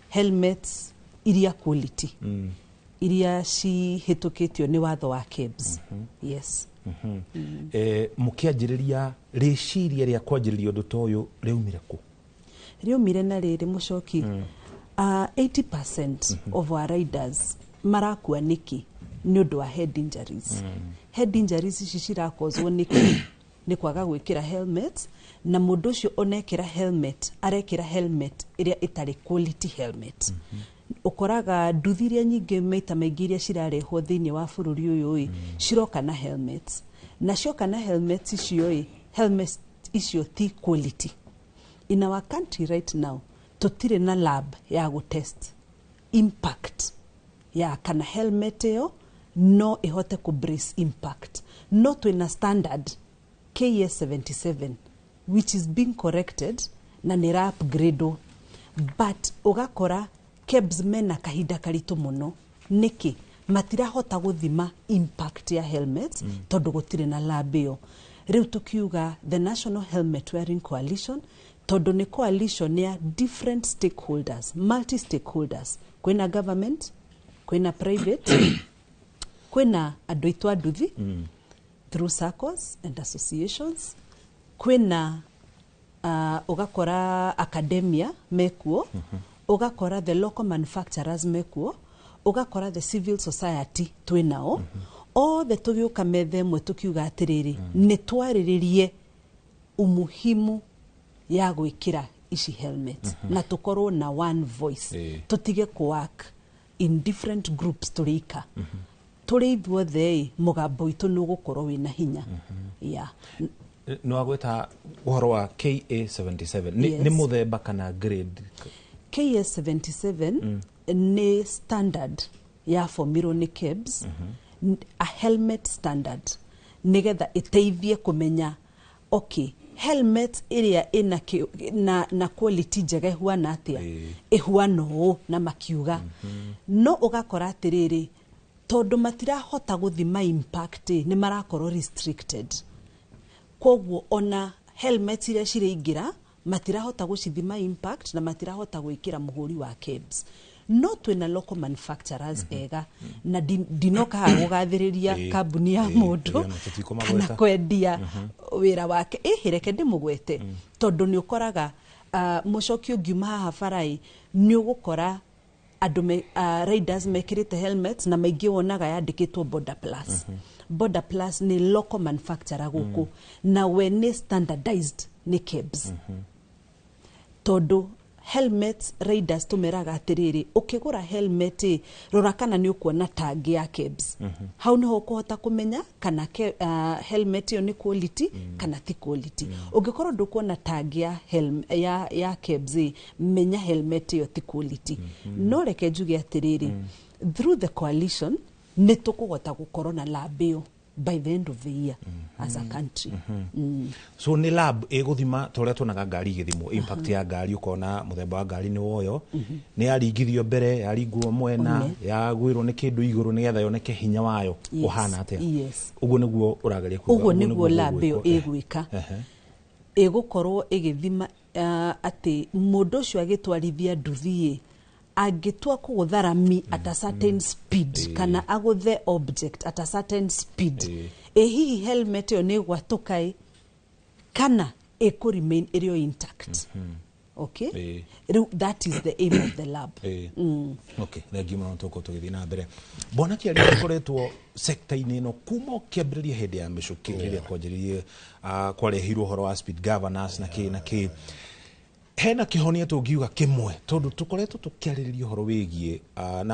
helmets iria quality iria cihitukitio ni watho wa KEBS. Yes. Mukianjiriria riciria ria kwanjiriria undu ta uyu riumire ku riumire na riri mucoki 80% of our riders marakua niki ni undu wa head injuries head injuries ici cirakozwo niki ni kwaga gwikira helmet na mundu ucio onekira helmet arekira helmet iria itari quality helmet ukoraga nduthiria nyingi maita maingi iria cirarehwo thiini wa bururi uyu ciroka na helmets na cioka na helmets icio helmets icio ti quality in our country right now tutire na lab ya gutest impact ya kana helmet yo no ihote ku brace impact no twina standard KS 77 which is being corrected na ni upgrade but ugakora KEBS mena kahinda karitu muno niki matirahota guthima impact ya helmets tondu gutire na lab yo riu tukiuga the National Helmet Wearing Coalition tondu ni coalition ya different stakeholders multi stakeholders kwina government kwina private kwina andu itwa nduthi through circles and associations. Kwina ugakora academia mekuo, ugakora the local manufacturers mekuo, ugakora the civil society twinao. Othe tugiuka methe mwe tukiuga atiriri ni twariririe umuhimu ya gwikira ici helmet na tukorwo na one voice tutige work in different groups turika turi ithuothe mugambo itu ni gukorwo wina hinya no agweta uhoro wa KA77 ni muthemba kana grade? KA77 ni standard ya formiro ni KEBS, a helmet standard, nigetha iteithie kumenya okay, helmet iria ina na quality njega ihuana atia ihuana o na makiuga no ugakora atiriri tondu matirahota guthima impact ni marakorwo restricted, kwoguo ona helmet iria ciringira matirahota gucithima impact na matirahota gwikira muhuri wa KEBS. No twina local manufacturers ega na dinoka gugathiriria kambuni ya mundu kana kwendia wira wake hireke ndimugwete tondu ni ukoraga mucoki ungiuma haha barai ni ugukora andu riders mekirite helmets na maingi wonaga yandikitwo Border Plus. Border Plus ni local manufacturer guku na we ni standardized ni KEBS. Tondu helmet riders tumeraga atiriri ukigura helmet rora kana ni ukuona tag ya KEBS. Hau niho kuhota kumenya kana helmet yo ni quality kana ti quality. Ugikorwo ndukuona tag ya KEBS menya helmet yo ti quality. No reke njuge atiriri through the coalition ni tukugota gukorwo na lab yo by the end of the year as a country. So ni lab eguthima toria tunaga ngari githimo impact ya ngari ukona muthemba wa ngari ni woyo ni aringithio mbere yaringwo mwena yagwirwo ni kindu iguru nigetha yoneke hinya wayo uhana atia. Uguo niguo urageria kuga. Uguo niguo lab yo egwika egukorwo igithima ati mundu ucio agitwarithia nduthi agitua kugutharami at a certain speed kana aguthe object at a certain speed hihi helmet yo ni gwatukai kana remain area intact. Okay, that is the aim of the lab. Okay, thengiũ mũno tũgĩthiĩ na mbere. Bona kĩarĩ gĩkoretwo sector-inĩ ĩno kuma kĩambĩrĩria hĩndĩ ya mĩcũki rĩrĩa kwanjĩrĩirie kwarehirwo ũhoro wa speed governance na kĩ hena kihonia tungiuga kimwe tondu tukoretwo tukiaririria horo wigie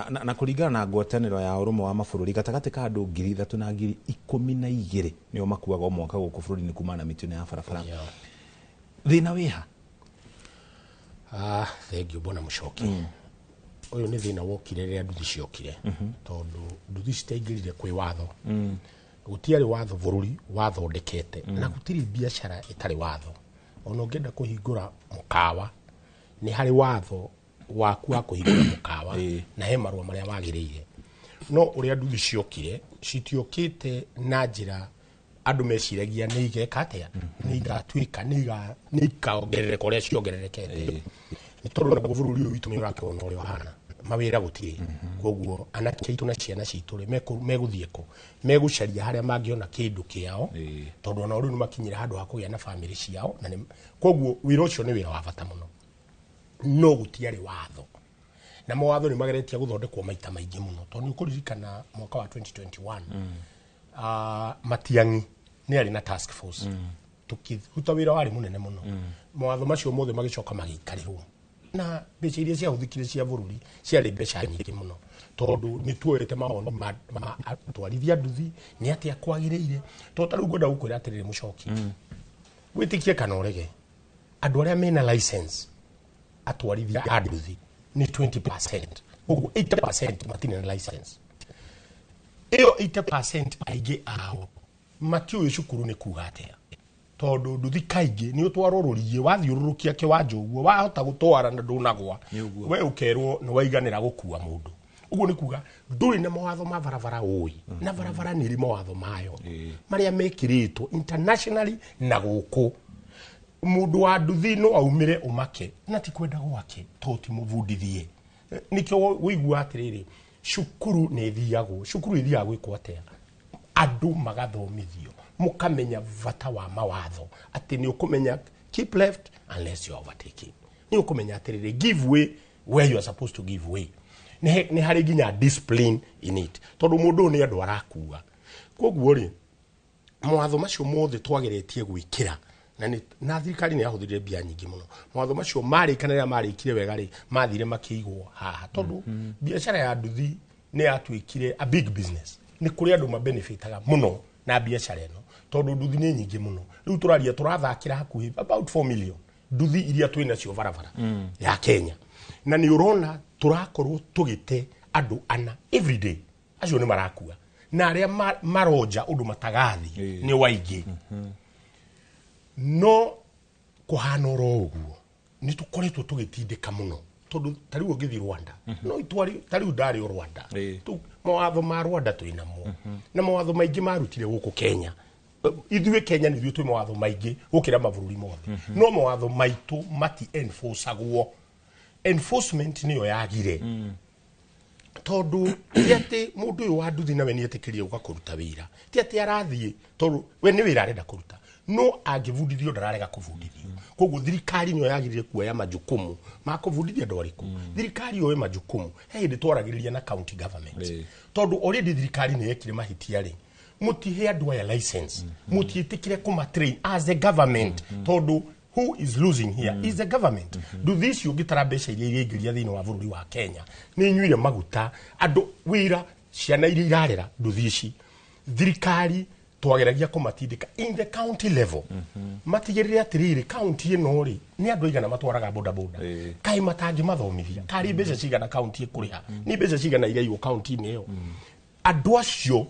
na kuringana na ngwataniro ya urumo wa mabũrũri gatagati ka andu 3,000 na 12,000 nio makuaga mwaka guku bũrũri-inĩ kuma na mitino ya barabara. Thina wiha thengiũ bona Muchoki uyu ni thina wokire rĩrĩa nduthi ciokire tondu nduthi citaingĩrire kwĩ watho gutiarĩ watho bũrũri wathondekete na gutiri biashara itarĩ watho. Ona ngenda kuhingura mukawa ni hari watho waku wa kuhingura mukawa na he marua maria wagiriire. No uria nduthi ciokire citiokite na njira andu meciragia ni igeka atia ni igatuika ni ikaongerereka uria ciongererekete ni tondu na bũrũri ũyũ witũ nĩ ũrakĩona ũrĩa ũhana mawĩra gũtirĩ. Koguo anake aitũ na ciana citũ megũthiĩ kũ megũcaria harĩa mangĩona kĩndũ kĩao tondu ona rĩu nĩ makinyire handũ ha kũgĩa na family ciao na koguo wĩra ũcio nĩ wĩra wa bata mũno no gũtiarĩ watho na mawatho nĩ mageretie gũthondekwo maita maingĩ mũno tondu nĩ kũririkana mwaka wa 2021 Matiang'i nĩ arĩ na task force tukiruta wĩra warĩ mũnene mũno mawatho macio mothe magĩcoka magĩikarĩrwo na mbeca iria ciahũthĩkire cia bũrũri ciarĩ mbeca nyingĩ mũno tondu nĩ tuoyete maono ma atwarithia nduthi nĩ atĩa kwagĩrĩire tondu rĩu ngwenda gũkwĩra atĩrĩrĩ Muchoki wĩtĩkie kana ũrege andũ arĩa mena license atwarithia a nduthi ni 20%. Uguo 80% matinĩ na license. Iyo 80% aingĩ ao matiũĩ cukuru nĩ kuga atia tondu nduthi kaingĩ nĩ ũtwarwo rũriĩ wathiũrũrũkia kĩwanja ũguo wahota gũtwara na ndũnagwa we ũkerwo nĩ waiganĩra gũkua mũndũ. Uguo nĩ kuga ndũrĩ na mawatho ma barabara ũĩ na barabara nĩ ĩrĩ mawatho mayo marĩa mekĩrĩtwo internationally na gũkũ. Mũndũ wa nduthi no aumĩre umake na ti kwenda gwake to ti mũbundithie. Nikĩo wĩigua atĩrĩrĩ cukuru nĩ ithiagwo gwĩkwo atĩa andu magathomithio mukamenya vata wa mawatho ati ni ukumenya keep left unless you are overtaking ni ukumenya atiriri give way where you are supposed to give way ni hari ginya discipline in it tondu mundu ni andu arakua koguo ri mawatho macio mothe twageretie gwikira na thirikari ni yahuthirire bia nyingi muno mawatho macio mari kana ya mari ikire wega ri mathire makiigwo haha tondu biashara ya nduthi ni yatwikire a big business ni kuri andu mabenefitaga muno na biashara eno tondu nduthi ni nyingi muno riu turaria turathakira hakuhi about 4 million nduthi iria twina cio barabara ya Kenya na ni urona turakorwo tugite andu ana every day acio ni marakua na aria maroja undu matagathi ni waingi no kuhana ro uguo ni tukoretwo tugitindika muno tondu tariu ngithi Rwanda no itwari tariu ndari Rwanda tu mawatho ma Rwanda twinamo na mawatho maingi marutire guku Kenya ithuĩ Kenya nĩ ithuĩ twĩ mawatho maingĩ gũkĩra mabũrũri mothe no mawatho maitũ mati enforceagwo enforcement nĩyo yagire tondu ti atĩ mũndũ ũyũ wa nduthi nawe nĩ etĩkĩrie gũka kũruta wĩra ti atĩ arathiĩ tondu we nĩ wĩra arenda kũruta no angĩbundithio ndararega kũbundithio koguo thirikari nĩyo yagĩrĩire kuoya majukumu ma kũbundithia andũ arĩkũ thirikari yoe majukumu he hĩndĩ twaragĩrĩria na county government tondu already thirikari nĩ yekire mahĩtia rĩ mutihe andu aya license mutiitikire kuma train as a government tondu who is losing here is the government do this you gitara mbeca iria ingĩria thĩinĩ wa bũrũri wa Kenya nĩ nyuire maguta andu wĩra ciana iria irarera nduthi ici thirikari twageragia kumatindika in the county level matigirire atiriri county ĩno ri nĩ andu aigana matwaraga boda boda kai matangi mathomithia kari mbeca cigana county ĩkũrĩha ni mbeca cigana iraigwo county ĩyo andu acio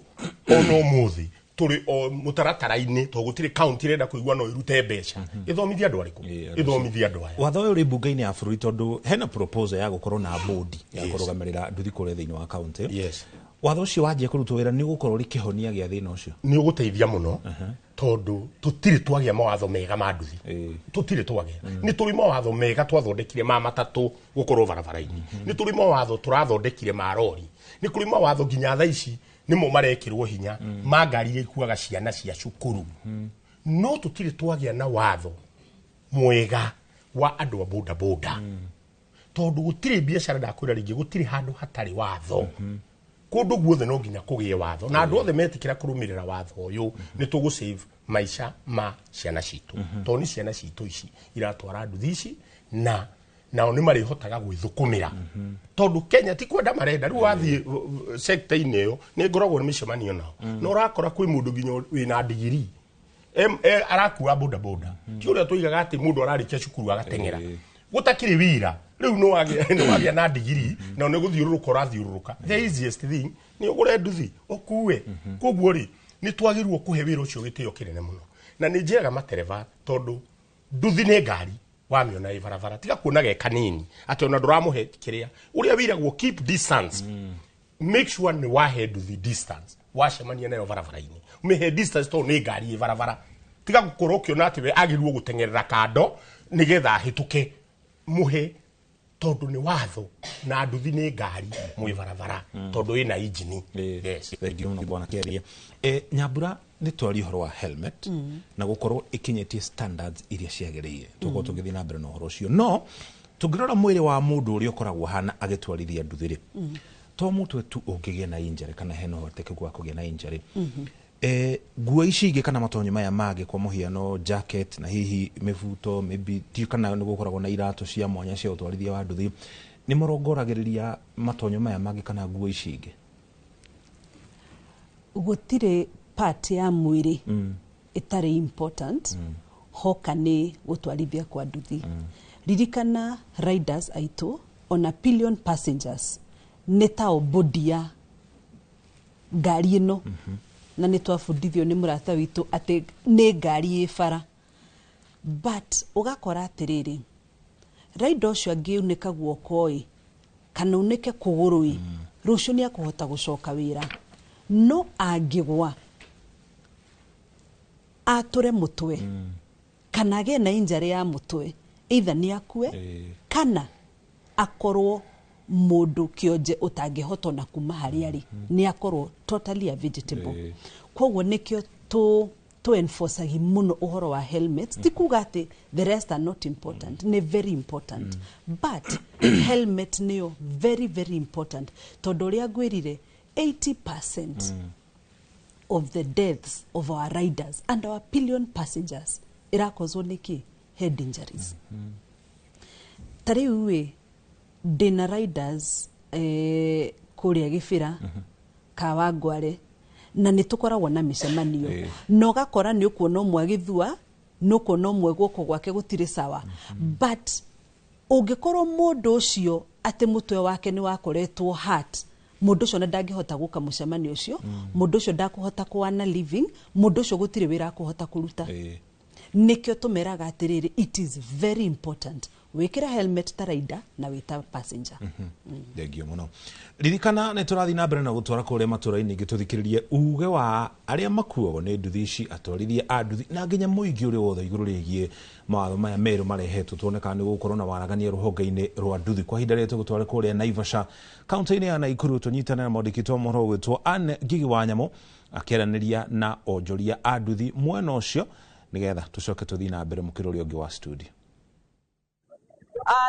ono muthi turi o mutaratara-ini to gutire county renda kuigwa no irute mbeca ithomithia andu ariku ithomithia andu aya watho uyu ri bunge-ini ya bũrũri tondu hena proposal ya gukorwo na board ya kurugamirira nduthi kuria thiini wa county watho ucio wanjia kurutwo wira ni gukorwo ri kihonia gia thina ucio ni uguteithia muno tondu tutire twagia mawatho mega ma nduthi tutire twagia ni turi mawatho mega twathondekire ma matatu gukorwo barabara-ini ni turi mawatho turathondekire ma rori ni kuri mawatho nginya tha ici nimo marekirwo hinya ma ngari iria ikuaga ciana cia cukuru no tutire twagia na watho mwega wa andu a boda boda tondu gutire biashara ndakwira ringi gutire handu hatari watho kundu guothe no nginya kugie watho na andu othe metikira kurumirira watho uyu ni tugu save maisha ma ciana citu to ni ciana citu ici iratwara nduthi ici na nao ni marihotaga gwithukumira tondu Kenya ti kwenda marenda riu wathie sector-ini iyo ni ngoragwo ni micemanio nao no urakora kwi mundu nginya wina digiri arakua boda boda ti uria tuigaga ati mundu ararikia cukuru agatengera gutakiri wira riu no wagia na digiri na ne guthiururuka urathiururuka the easiest thing ni ugure nduthi okuwe koguo ri ni twagirwo kuhe wira ucio gitio kinene muno na ni njega matereva tondu nduthi ni ngari wamiona ibarabara tiga kuona ge kanini ati ona nduramuhe kiria uria wiragwo keep distance make sure ni wahe nduthi distance wacemania nayo barabara-ini umehe distance to ni ngari ibarabara tiga gukorwo ukiona ati we agirwo gutengerera kando nigetha hituke muhe tondu ni watho na nduthi ni ngari mwi barabara tondu ina engine yes thank you no bwana Keria Nyambura ni twari horo wa helmet na gukorwo ikinyetie standards iria ciagiriire tuko tugithi na mbere na horo cio no tungirora mwiri wa mundu uri ukoragwo hana agitwarithia nduthi ri to mutwe tu ungigia na injury kana heno hoteke gwa kugia na injury nguo ici ingi kana matonyo maya mage kwa muhiano jacket na hihi mibuto maybe ti kana ni gukoragwo na irato cia mwanya cia utwarithia wa nduthi ni morongoragiriria matonyo maya mage kana nguo ici ingi gutire part ya mwiri itari important hoka ni gutwarithia kwa nduthi ririkana riders aitu on a pillion passengers neta body ya ngari ino na ni twabundithio ni murata witu ati ni ngari ifara but ugakora atiriri rider ucio angiunika guokoi kana unike kugurui rucio ni akuhota gucoka wira no angigwa ature mutwe kana age na injury ya mutwe either ni akue kana akorwo mundu kionje utangihota na kuma hari ari ni akorwo totally a vegetable koguo nikio to enforce muno uhoro wa helmets ti kuga ati the rest are not important ne very important but helmet niyo very very important tondu ria gwirire 80% of the deaths of our riders and our pillion passengers irakozwo niki head injuries tari uwe dina riders kuria gibira Kawangware na nitukoragwo na micemanio no gakora ni ukuona umwe agithua nukuona umwe guko gwake gutire sawa but ungikorwo mundu ucio ate mutwe wake ni wakoretwo heart mundu ucio ndangihota guka mucemanio ucio mundu ucio ndakuhota kuana living mundu ucio gutire wira kuhota kuruta nikyo tumeraga atiriri it is very important wikira helmet taraida na wita passenger thengio muno ririkana ne turathi na mbere na gutwara kure maturaini gituthikiririe uge wa aria makuogo ne nduthi ici atwarithia a nduthi na nginya muingi uri wothe iguru rigie mawatho maya meru marehetwo tuoneka ni gukorwo na waragania ruhonge-ini rwa nduthi kwa hinda rĩrĩa tũgũtwara kũrĩa Naivasha kaunti-inĩ ya Naikuru tũnyitane na mwandĩki mohoro gwĩtwo Anne Ngigi wa Nyamũ akĩaranĩria na onjoria a nduthi mwena ũcio nigetha tucoke tuthi na mbere mukirori ũngĩ wa studio.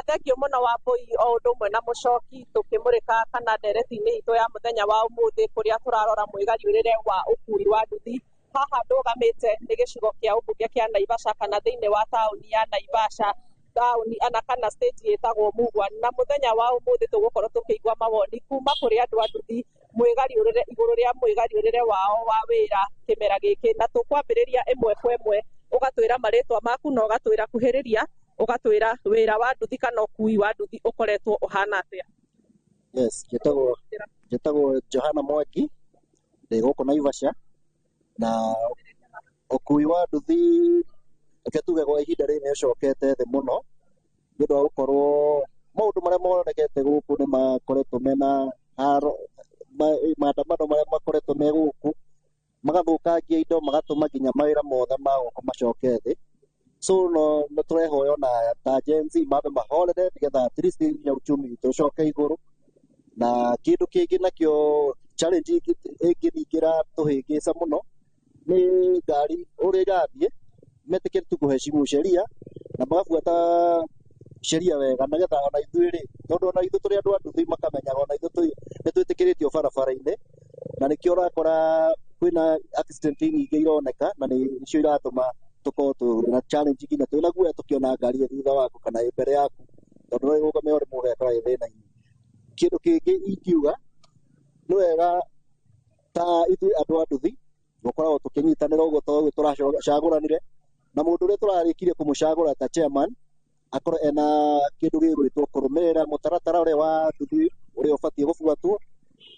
Thengio muno wa Mbui o ũndũ ũmwe na Mũcoki tukimurika kana ndereti-inĩ itũ ya mũthenya wa ũmũthĩ kũrĩa tũrarora mwĩgariũrĩre wa ũkui wa nduthi. Haha ndũgamĩte nĩ gĩcigo kĩa ũmbunge kĩa Naivasha kana thĩinĩ wa taũni ya Naivasha taũni kana stage ĩtagwo Mugwa na mũthenya wa ũmũthĩ tũgũkorwo tũkĩigua mawoni kuma kũrĩ andũ a nduthi mwĩgariũrĩre igũrũ rĩa mwĩgariũrĩre wao wa wĩra kĩmera gĩkĩ na tũkwambĩrĩria ĩmwe kwa ĩmwe ũgatwĩra marĩtwa maku na ũgatwĩra kuhĩrĩria ugatwira wira wa nduthi kana ukui wa nduthi ukoretwo uhana atia. Yes, jetagwo Johana Mwangi guku Naivasha na ukui wa nduthi aketuge kwa ihinda rĩrĩ nĩ ũcokete thĩ mũno nĩ ũndũ wa gũkorwo maũndũ marĩa monekete gũkũ nĩ makoretwo mena haro maandamano marĩa makoretwo me gũkũ magathũkangia indo magatũma nginya mawĩra mothe ma gũkũ macoke thĩ. So no turehoyo na ta Gen Z mabe mahorere nigetha at least ya uchumi tucoke iguru na kindu kingi nakio challenge ingi ningira tuhingisa muno ni ngari uri gathie metikire tukuheshimu sheria na magabuata sheria wega nigetha ona ithuiri tondu ona ithu turi andu anduthi makamenya ona ithu nitwitikiritio barabara-ini na nikio urakora kwina accident nyingi ironeka na nicio iratuma tuko na challenge nginya twina guoya tukiona ngari thutha waku kana mbere yaku tondu no ugame uri mugekora thina-ini kindu kingi ingiuga ni wega ta ithu andu a nduthi gukoragwo tukinyitanira uguo turacaguranire na mundu uria turarikirie kumucagura ta chairman akorwo ena kindu gigwitwo kurumirira mutaratara uria wa nduthi uria ubatie gubuatwo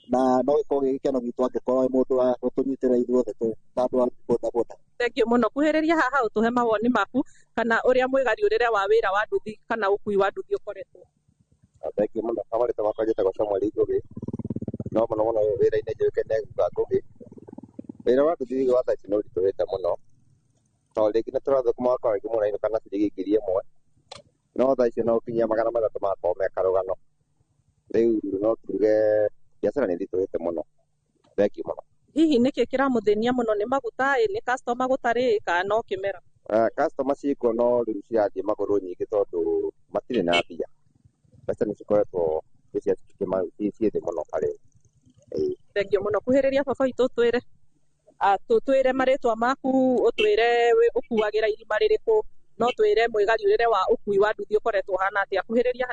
na no gikorwo gikeno gitu angikorwo mundu wa gutunyitira ithuothe ta andu a boda boda. Thengio muno kuhĩrĩria haha utuhe mawoni maku kana uria mwĩgariũrĩre wa wĩra wa nduthi kana ũkui wa nduthi ũkoretwo. Thengio muno kamarĩte gwakwa njĩtagwo Samuel Ngugi no mũno mũno wĩra-inĩ njũĩkaine ga Ngugi. Wĩra wa nduthi wa thaa ici nĩ ũritũhĩte mũno tondũ rĩngĩ nĩ tũrathũkũma gwakorwo rĩngĩ mũrainũka na ciringi ngiri ĩmwe no thaa ici no ũkinyia 300 makorwo me karũgano. Rĩu no tuge biacara nĩ ĩritũhĩte mũno. Thengio mũno. Hihi nĩkĩ kĩramũthĩnia mũno nĩ maguta nĩ customer gũtarĩ kana no kĩmera? Customer ciĩkuo no rĩu cirathiĩ magũrũ nyingĩ tondũ matirĩ na mbia. Mbeca nĩ cikoretwo ciĩ thĩ mũno harĩ. Thengio mũno kuhĩrĩria baba witũ tũtwĩre marĩtwa maku ũtwĩre ũkuagĩra irima rĩrĩkũ no twĩre mwĩgariũrĩre wa ũkui wa nduthi ũkoretwo hana atĩa kuhĩrĩria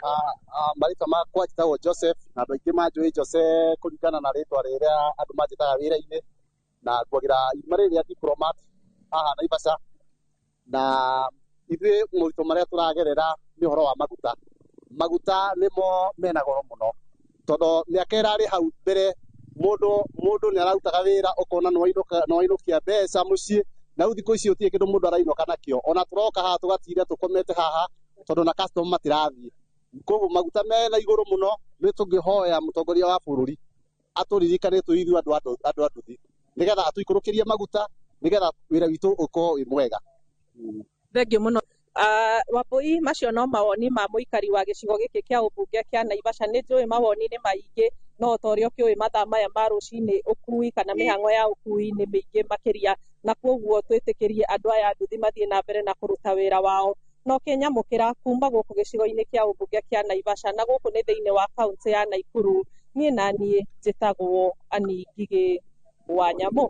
marĩtwa makwa njĩtagwo Joseph na andũ aingĩ manjũĩ Jose kũringana na rĩtwa rĩrĩa andũ manjĩtaga wĩra-inĩ na nguagĩra irima rĩrĩ rĩa Diplomat haha Naivasha na ithuĩ moritũ marĩa tũragerera nĩ ũhoro wa maguta nĩmo mena goro mũno tondũ mĩaka ĩrarĩ hau mbere mũndũ nĩ ararutaga wĩra ũkona nĩ wainũkia mbeca mũciĩ na rĩu thikũ ici gũtirĩ kĩndũ mũndũ arainũka nakĩo ona tũroka haha tũgatira tũkomete haha tondũ na customer matirathiĩ koguo maguta mena igũrũ mũno nĩ tũngĩhoya mũtongoria wa bũrũri atũririkane ithuĩ andũ a nduthi nĩgetha atũikũrũkĩrie maguta nĩgetha wĩra witũ ũkorwo wĩ mwega. Thengio mũno Wambui macio no mawoni ma muikari wa gicigo giki kia ubunge kia Naivasha. Ni njui mawoni ni maingi no torio kiui mathaa maya ma rucini ukui kana mihango ya ukui ni mingi makiria na kwoguo twitikirie andu aya nduthi mathie na mbere na kuruta wira wao. No kinyamukira kuma guku gicigo-ini kia ubunge kia Naivasha na guku ni thiini wa kaunti ya Naikuru. Nie nanie njitagwo Ani Ngigi wa Nyamu.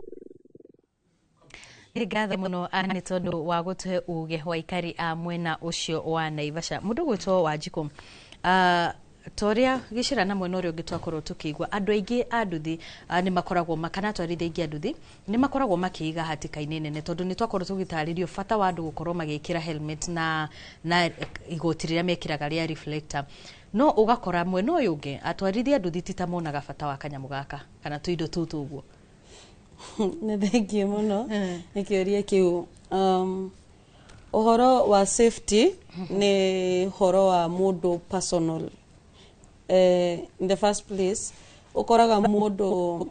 Ngatho muno nĩ tondũ wa gũtũhe uge wa ikari a mwena ũcio wa Naivasha. Mũndũ gwĩtwo Wanjikũ, toria gĩcira na mwena ũrĩa ũngĩ twakorwo tũkĩigua andũ aingĩ a nduthi nĩ makoragwo kana atwarithia aingĩ a nduthi nĩ makoragwo makĩiga hatĩka-inĩ nene tondũ nĩ twakorwo tũgĩtarĩrio bata wa andũ gũkorwo magĩkĩra helmet na igoti rĩrĩa mekĩraga rĩa reflector. No ũgakora mwena ũyũ ũngĩ atwarithia a nduthi ti ta monaga bata wa kanyamũ gaka kana tũindo tũu tũguo. Nĩ thengiũ mũno nĩ kĩũria kĩu. Ũhoro wa safety nĩ ũhoro wa mũndũ personal. In the first place ukoraga mũndũ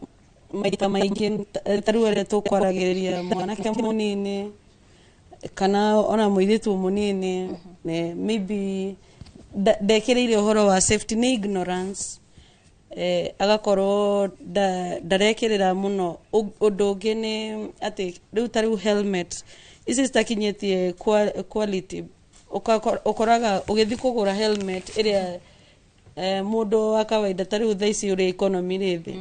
maita maingĩ tarĩu ũrĩa tũkwaragĩrĩria mwanake mũnini kana ona mũirĩtu mũnini maybe ndekĩrĩire ũhoro wa safety nĩ ignorance. Agakorwo ndarekĩrĩra mũno. Ũndũ ũngĩ nĩ atĩ rĩu tarĩu helmet ici citakinyĩtie quality. Ũkoraga ũgĩthiĩ kũgũra helmet ĩrĩa mũndũ wa kawaida tarĩu thaa ici ũrĩa economy rĩ thĩ,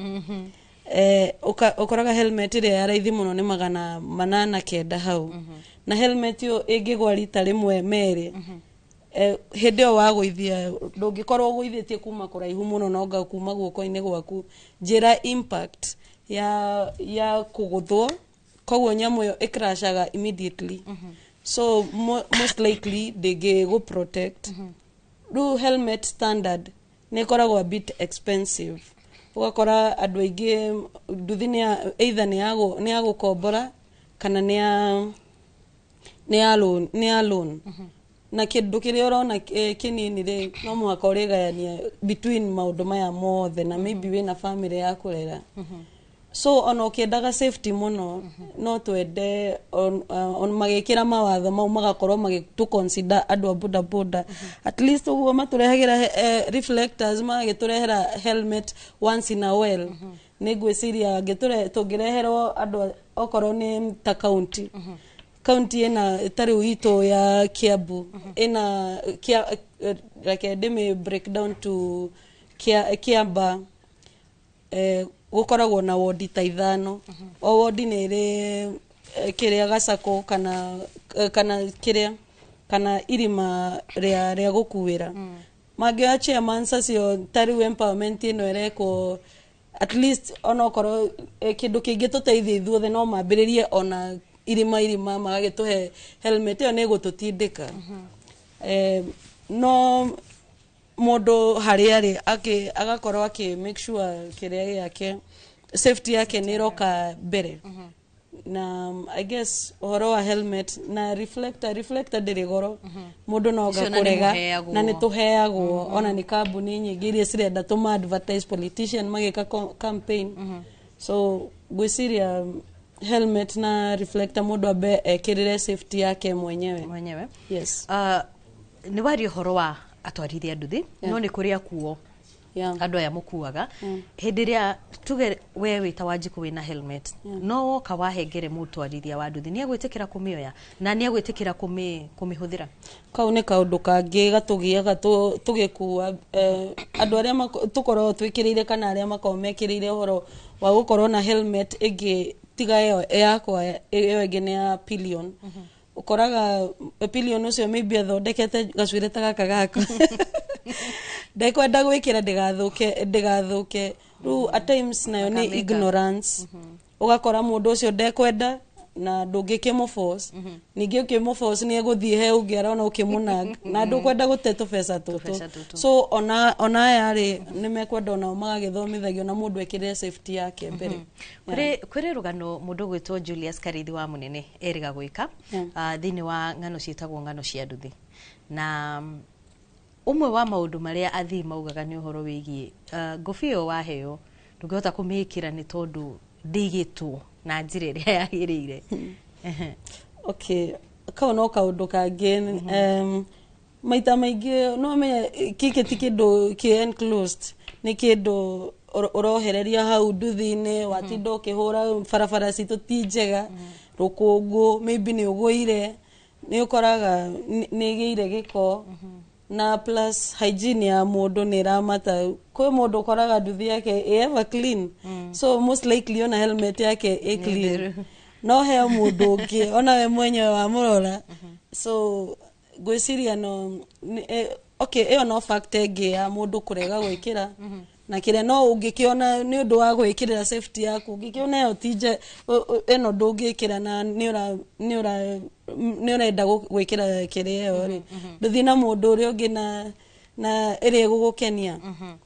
ũkoraga helmet ĩrĩa ya raithi mũno nĩ 890 hau, na helmet ĩyo ĩngĩgwa rita rĩmwe merĩ, hĩndĩ ĩyo wagũithia ndũngĩkorwo ũgũithĩtie kuma kũraihu mũno na ũga kuma guoko-inĩ gwaku. Njĩra impact ya kũgũthwo, koguo nyamũ ĩyo ĩcrashaga immediately. So most likely ndĩngĩ protect. Rĩu helmet standard nĩ ĩkoragwo a bit expensive. Ũgakora andũ aingĩ nduthi either nĩ ya gũkombora kana nĩ ya loan. Na kĩndũ kĩrĩa ũrona kĩnini rĩ no mũhaka ũrĩgayania between maũndũ maya mothe na maybe wĩna family ya kũrera. So ona ũkĩendaga safety mũno no twende magĩkĩra mawatho mau magakorwo magĩtũ consider andũ a boda boda. At least ũguo matũrehagĩra reflectors, magĩtũrehera helmet once in a while. Nĩ ngwĩciria tũngĩreherwo andũ okorwo nĩ ta county. County ĩna tarĩu itũ ya Kiambu ĩna reke ndĩmĩ break down to Kiamba. Gũkoragwo na wodi ta 5. O wodi nĩ ĩrĩ kĩrĩa gacako kana irima rĩa gũkuĩra. Mangĩoya chairman acio tarĩu empowerment ĩno ĩrekwo at least onokorwo kĩndũ kĩngĩ tũteithie ithuothe no mambĩrĩrie ona irima magagĩtũhe helmet ĩyo nĩ ĩgũtũtindĩka. No mũndũ harĩa arĩ agakorwo make sure kĩrĩa gĩake safety yake nĩ ĩroka mbere. Na I guess ũhoro wa helmet na reflector ndĩrĩ goro. Mũndũ no gakũrega na nĩ tũheagwo ona nĩ kambuni nyingĩ iria cirenda tũma advertise politician magĩka campaign. So gwĩciria helmet na reflector mũndũ ambe ekĩrĩre safety yake mwenyewe. Yes. Nĩ wari ũhoro wa atwarithia nduthi no nĩ kũrĩa kuo andũ aya mũkuaga hĩndĩ ĩrĩa tuge we wĩta Wanjikũ wĩna helmet no woka wahengere mũtwarithia wa nduthi nĩ egwĩtĩkĩra kũmĩoya na nĩ egwĩtĩkĩra kũmĩhũthĩra? Kau nĩ kaũndũ kangĩ gatũgiaga tũgĩkua andũ arĩa tũkorwo twĩkĩrĩire kana arĩa makorwo mekĩrĩire ũhoro wa gũkorwo na helmet ĩngĩ tiga ĩyo yakwa, ĩyo ĩngĩ nĩ ya pillion. Ũkoraga pillion ũcio maybe athondekete gacuĩrĩ ta gaka ndekwenda gwĩkĩra ndĩgathũke. Rĩu at times nayo nĩ ignorance. Ũgakora mũndũ ũcio ndekwenda na ndũngĩkĩmũforce. Ningĩ ũkĩmũforce nĩ egũthiĩ he ũngĩ arona ũkĩmũnanga na ndũkwenda gũte tũbeca tũtũ. So ona aya nĩ mekwenda onao magagĩthomithagio na mũndũ ekĩrĩre safety yake mbere. Kwĩrĩ rũgano mũndũ gwĩtwo Julius Karithi wa Mũnene erĩga gwĩka thĩinĩ wa ng'ano ciĩtagwo ng'ano cia nduthi. Na ũmwe wa maũndũ marĩa athii maugaga nĩ ũhoro wĩgiĩ ngũbia ĩyo waheo ndũngĩhota kũmĩkĩra nĩ tondũ ndĩigĩtwo na njĩra ĩrĩa yagĩrĩire. Okay, kau no kaundu kangĩ maita maingĩ no menye kĩkĩ ti kĩndũ kĩ enclosed nĩ kĩndũ ũrohereria hau nduthi-inĩ watinda ũkĩhũra barabara citũ ti njega rũkũngũ maybe nĩ ũgũire nĩ ũkoraga nĩ ĩgĩire gĩko na plus hygiene ya mũndũ nĩ ĩramata kwĩ mũndũ ũkoraga nduthi yake ever clean so most likely ona helmet yake ĩ clean no he mũndũ ũngĩ ona we mwenyewe wa mũrora so gwĩciria no okay ĩyo no factor ĩngĩ ya mũndũ kũrega gwĩkĩra na kĩrĩa no ũngĩkĩona nĩ ũndũ wa gwĩkĩrĩra safety yaku ũngĩkĩona ĩyo ti ĩno ndũngĩkĩra na nĩ ũrenda gwĩkĩra kĩrĩa ĩyo rĩ ndũthiĩ na mũndũ ũrĩa ũngĩ na ĩrĩa ĩgũgũkenia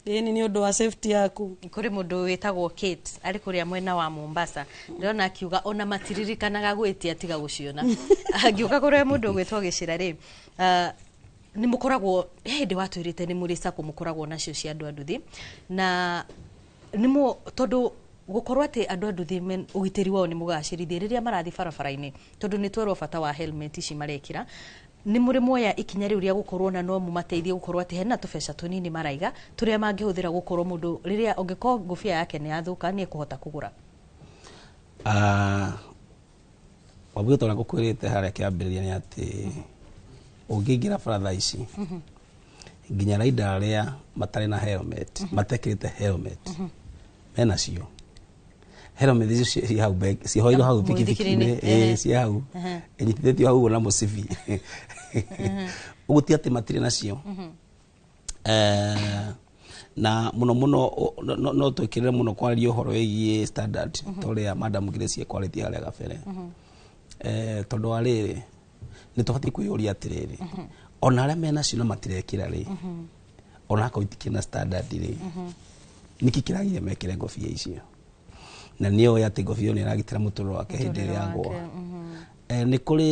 ĩni nĩ ũndũ wa safety yaku. Kũrĩ mũndũ wĩtagwo Kate arĩ kũrĩa mwena wa Mombasa ndĩrona akiuga ona matiririkanaga gwĩtia tiga gũciona akiuga kũrĩa mũndũ gwĩtwo Gĩcĩra rĩ nĩ mũkoragwo hĩndĩ watwĩrĩte nĩ mũrĩ sako mũkoragwo nacio cia andũ a nduthi na nĩ tondũ gũkorwo atĩ andũ a nduthi ũgitĩri wao nĩ mũgacĩrithie rĩrĩa marathiĩ barabara-inĩ tondũ nĩ twerwo bata wa helmet ici marekĩra nĩ mũrĩ muoya ikinya rĩu rĩa gũkorwo na no mũmateithie gũkorwo atĩ hena tũbeca tũnini maraiga tũrĩa mangĩhũthĩra gũkorwo mũndũ rĩrĩa ũngĩkorwo ngũbia yake nĩ yathũka nĩ ekũhota kũgũra. Wabũi twana gũkwĩrĩte harĩa kĩambĩrĩria nĩ atĩ ũngĩingĩra bara ici nginya raida arĩa matarĩ na helmet matekĩrĩte helmet menacio helmet icio cihoirwo hau bikibiki-inĩ cia hau ĩnyitithĩtio hau na mũcibi ũguo ti atĩ matirĩ nacio na mũno no twĩkĩrĩre mũno kwaria ũhoro wĩgiĩ standard torĩa Madam Grace equality harĩa gabere tondũ wa rĩrĩ nĩ tũbatiĩ kwĩyũria atĩrĩrĩ ona arĩa menacio na matirekĩra rĩ ona akorwo itikĩrĩ na standard rĩ nĩkĩ kĩragire mekĩre ngobia icio na nĩoĩ atĩ ngobia ĩyo nĩ ĩragitĩra mũtũrĩre wake hĩndĩ ĩrĩa agwa. Nĩ kũrĩ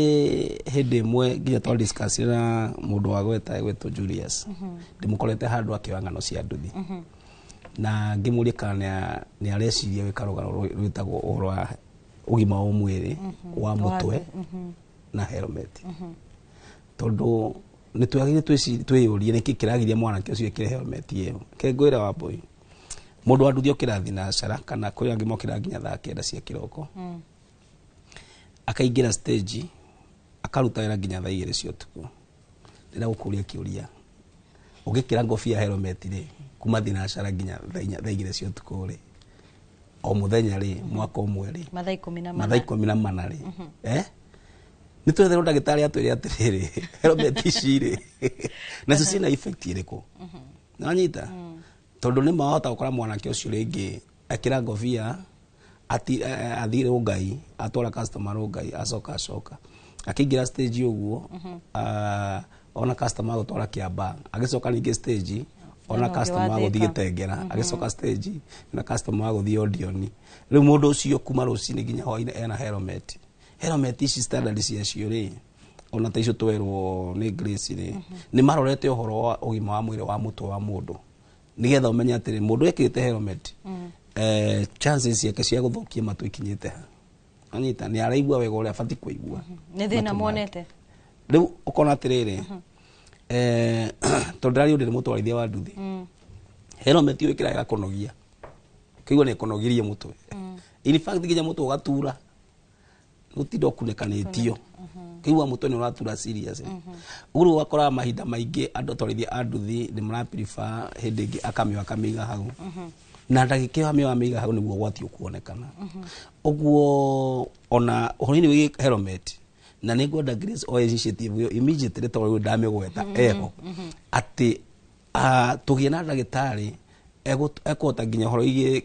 hĩndĩ ĩmwe nginya twa discuss na mũndũ wa gwetwo Julius ndĩmũkorete handũ akĩoya ng'ano cia nduthi na ngĩmũria kana nĩ areciria gwĩka rũgano rwĩtagwo ũhoro wa ũgima wa mwĩrĩ wa mũtwe na helmet tondũ nĩ twagĩrĩire twĩyũrie nĩkĩ kĩragiria mwanake ũcio ekĩre helmet ĩyo kengwĩra Wambũi mũndũ wa nduthi ũkĩrathi na cara kana kũrĩ angĩ mokĩra nginya thaa kenda cia kĩroko akaingĩra stage akaruta wĩra nginya thaa 2 cia ũtukũ rĩrĩa gũkũria kĩũria ũgĩkĩra ngobia helmet rĩ kuma thinacara nginya thaa 2 cia ũtukũ rĩ o mũthenya rĩ mwaka ũmwe rĩ mathaa 14 rĩ nĩ twetherwo ndagĩtarĩ atwĩre atĩrĩrĩ helmet ici rĩ nacio ciĩna effect ĩrĩkũ nanyita tondũ nĩ mahota gũkora mwanake ũcio rĩngĩ akĩra ngobia athire Rongai atwara customer Rongai acoka akĩingĩra stage ũguo ona customer gũtwara Kĩamba agĩcoka ningĩ stage ona customer gũthiĩ Gĩtengera agĩcoka stage na customer gũthiĩ Odioni rĩu mũndũ ũcio kuma rũcinĩ nginya hwaĩ-inĩ ena helmet ici standard ciacio rĩ ona ta icio twerwo nĩ Grace rĩ nĩ marorete ũhoro wa ũgima wa mwĩrĩ wa mũtwe wa mũndũ nĩgetha ũmenye atĩrĩ mũndũ ekĩrĩte helmet chances ciake cia gũthũkia matũ ikinyĩte ha anyita nĩ araigua wega ũrĩa abatiĩ kũigua nĩ thĩna muonete rĩu ũkona atĩrĩrĩ tondũ ndarĩ ũndũ nĩ mũtwarithia wa nduthi helmet ĩyo ĩkĩraga kũnogia kĩigua nĩ kũnogirie mũtwe in fact nginya mũtwe ũgatura gũtinda ũkunĩkanĩtio kĩigua mũtwe nĩ ũratura serious ũguo ũgakora mahinda maingĩ andũ atwarithia a nduthi nĩ mara prefer hĩndĩ ĩngĩ akamĩiga hau na ndagĩkĩyo amĩiga hau nĩguo gwati ũkuonekana ũguo ona ũhoro-inĩ wĩgiĩ helmet na nĩ ngwenda Grace o initiative immediately tondũ ndamĩgweta eho atĩ tũgĩe na ndagĩtarĩ ekũhota nginya ũhoro wĩgiĩ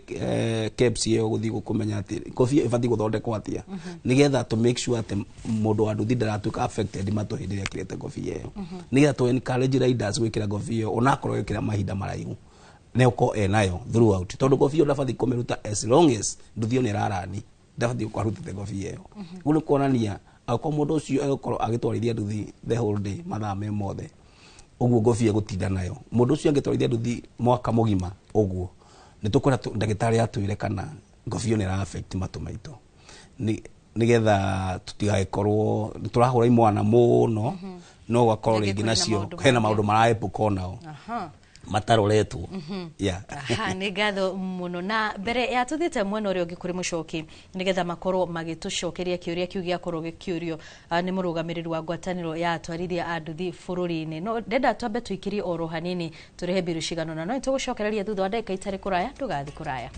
KEBS ĩyo gũthiĩ gũkũmenya atĩ ngobia ĩbatiĩ gũthondekwo atĩa nĩgetha to make sure atĩ mũndũ wa nduthi ndaratuĩka affected matũ hĩndĩ ĩrĩa ekĩrĩte ngobia ĩyo nĩgetha to encourage riders gwĩkĩra ngobia ĩyo onakorwo gwĩkĩra mahinda maraihu nĩũko enayo throughout tondũ ngobia ndabatiĩ kũmĩruta as long as nduthi nĩ ĩrarani ndabatiĩ kwarutĩte ngobia ĩyo ũguo nĩ kuonania akorwo mũndũ ũcio egũkorwo agĩtwarithia nduthi the whole day mathaa me mothe ũguo ngobia gũtinda nayo mũndũ ũcio angĩtwarithia nduthi mwaka mũgima ũguo nĩ tũkwĩra ndagĩtarĩ atwĩre kana ngobia nĩ ĩra affect matũ maitũ nigetha tutigakorwo turahura imwana muno no gwakorwo ringi nacio hena maundu maraepuka nao mataroretwo nĩ ngatho mũno na mbere ya tũthiĩte mwena ũrĩa ũngĩ kũrĩ mũcoki nĩgetha makorwo magĩtũcokeria kĩũria kĩu gĩakorwo gĩkĩũrio nĩ mũrũgamĩrĩri wa ngwatanĩro ya atwarithia a nduthi bũrũri-inĩ no ndenda twambe tũikĩrie oro hanini tũrehe mbirũ cigano na no nĩtũgũcokereria thutha wa ndagĩka itarĩ kũraya ndũgathiĩ kũraya.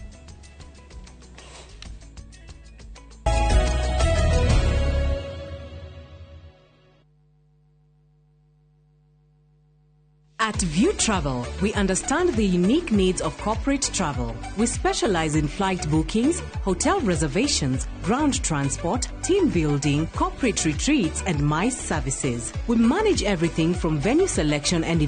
At View Travel, we understand the unique needs of corporate travel. We specialize in flight bookings, hotel reservations, ground transport, team building, corporate retreats, and MICE services. We manage everything from venue selection and event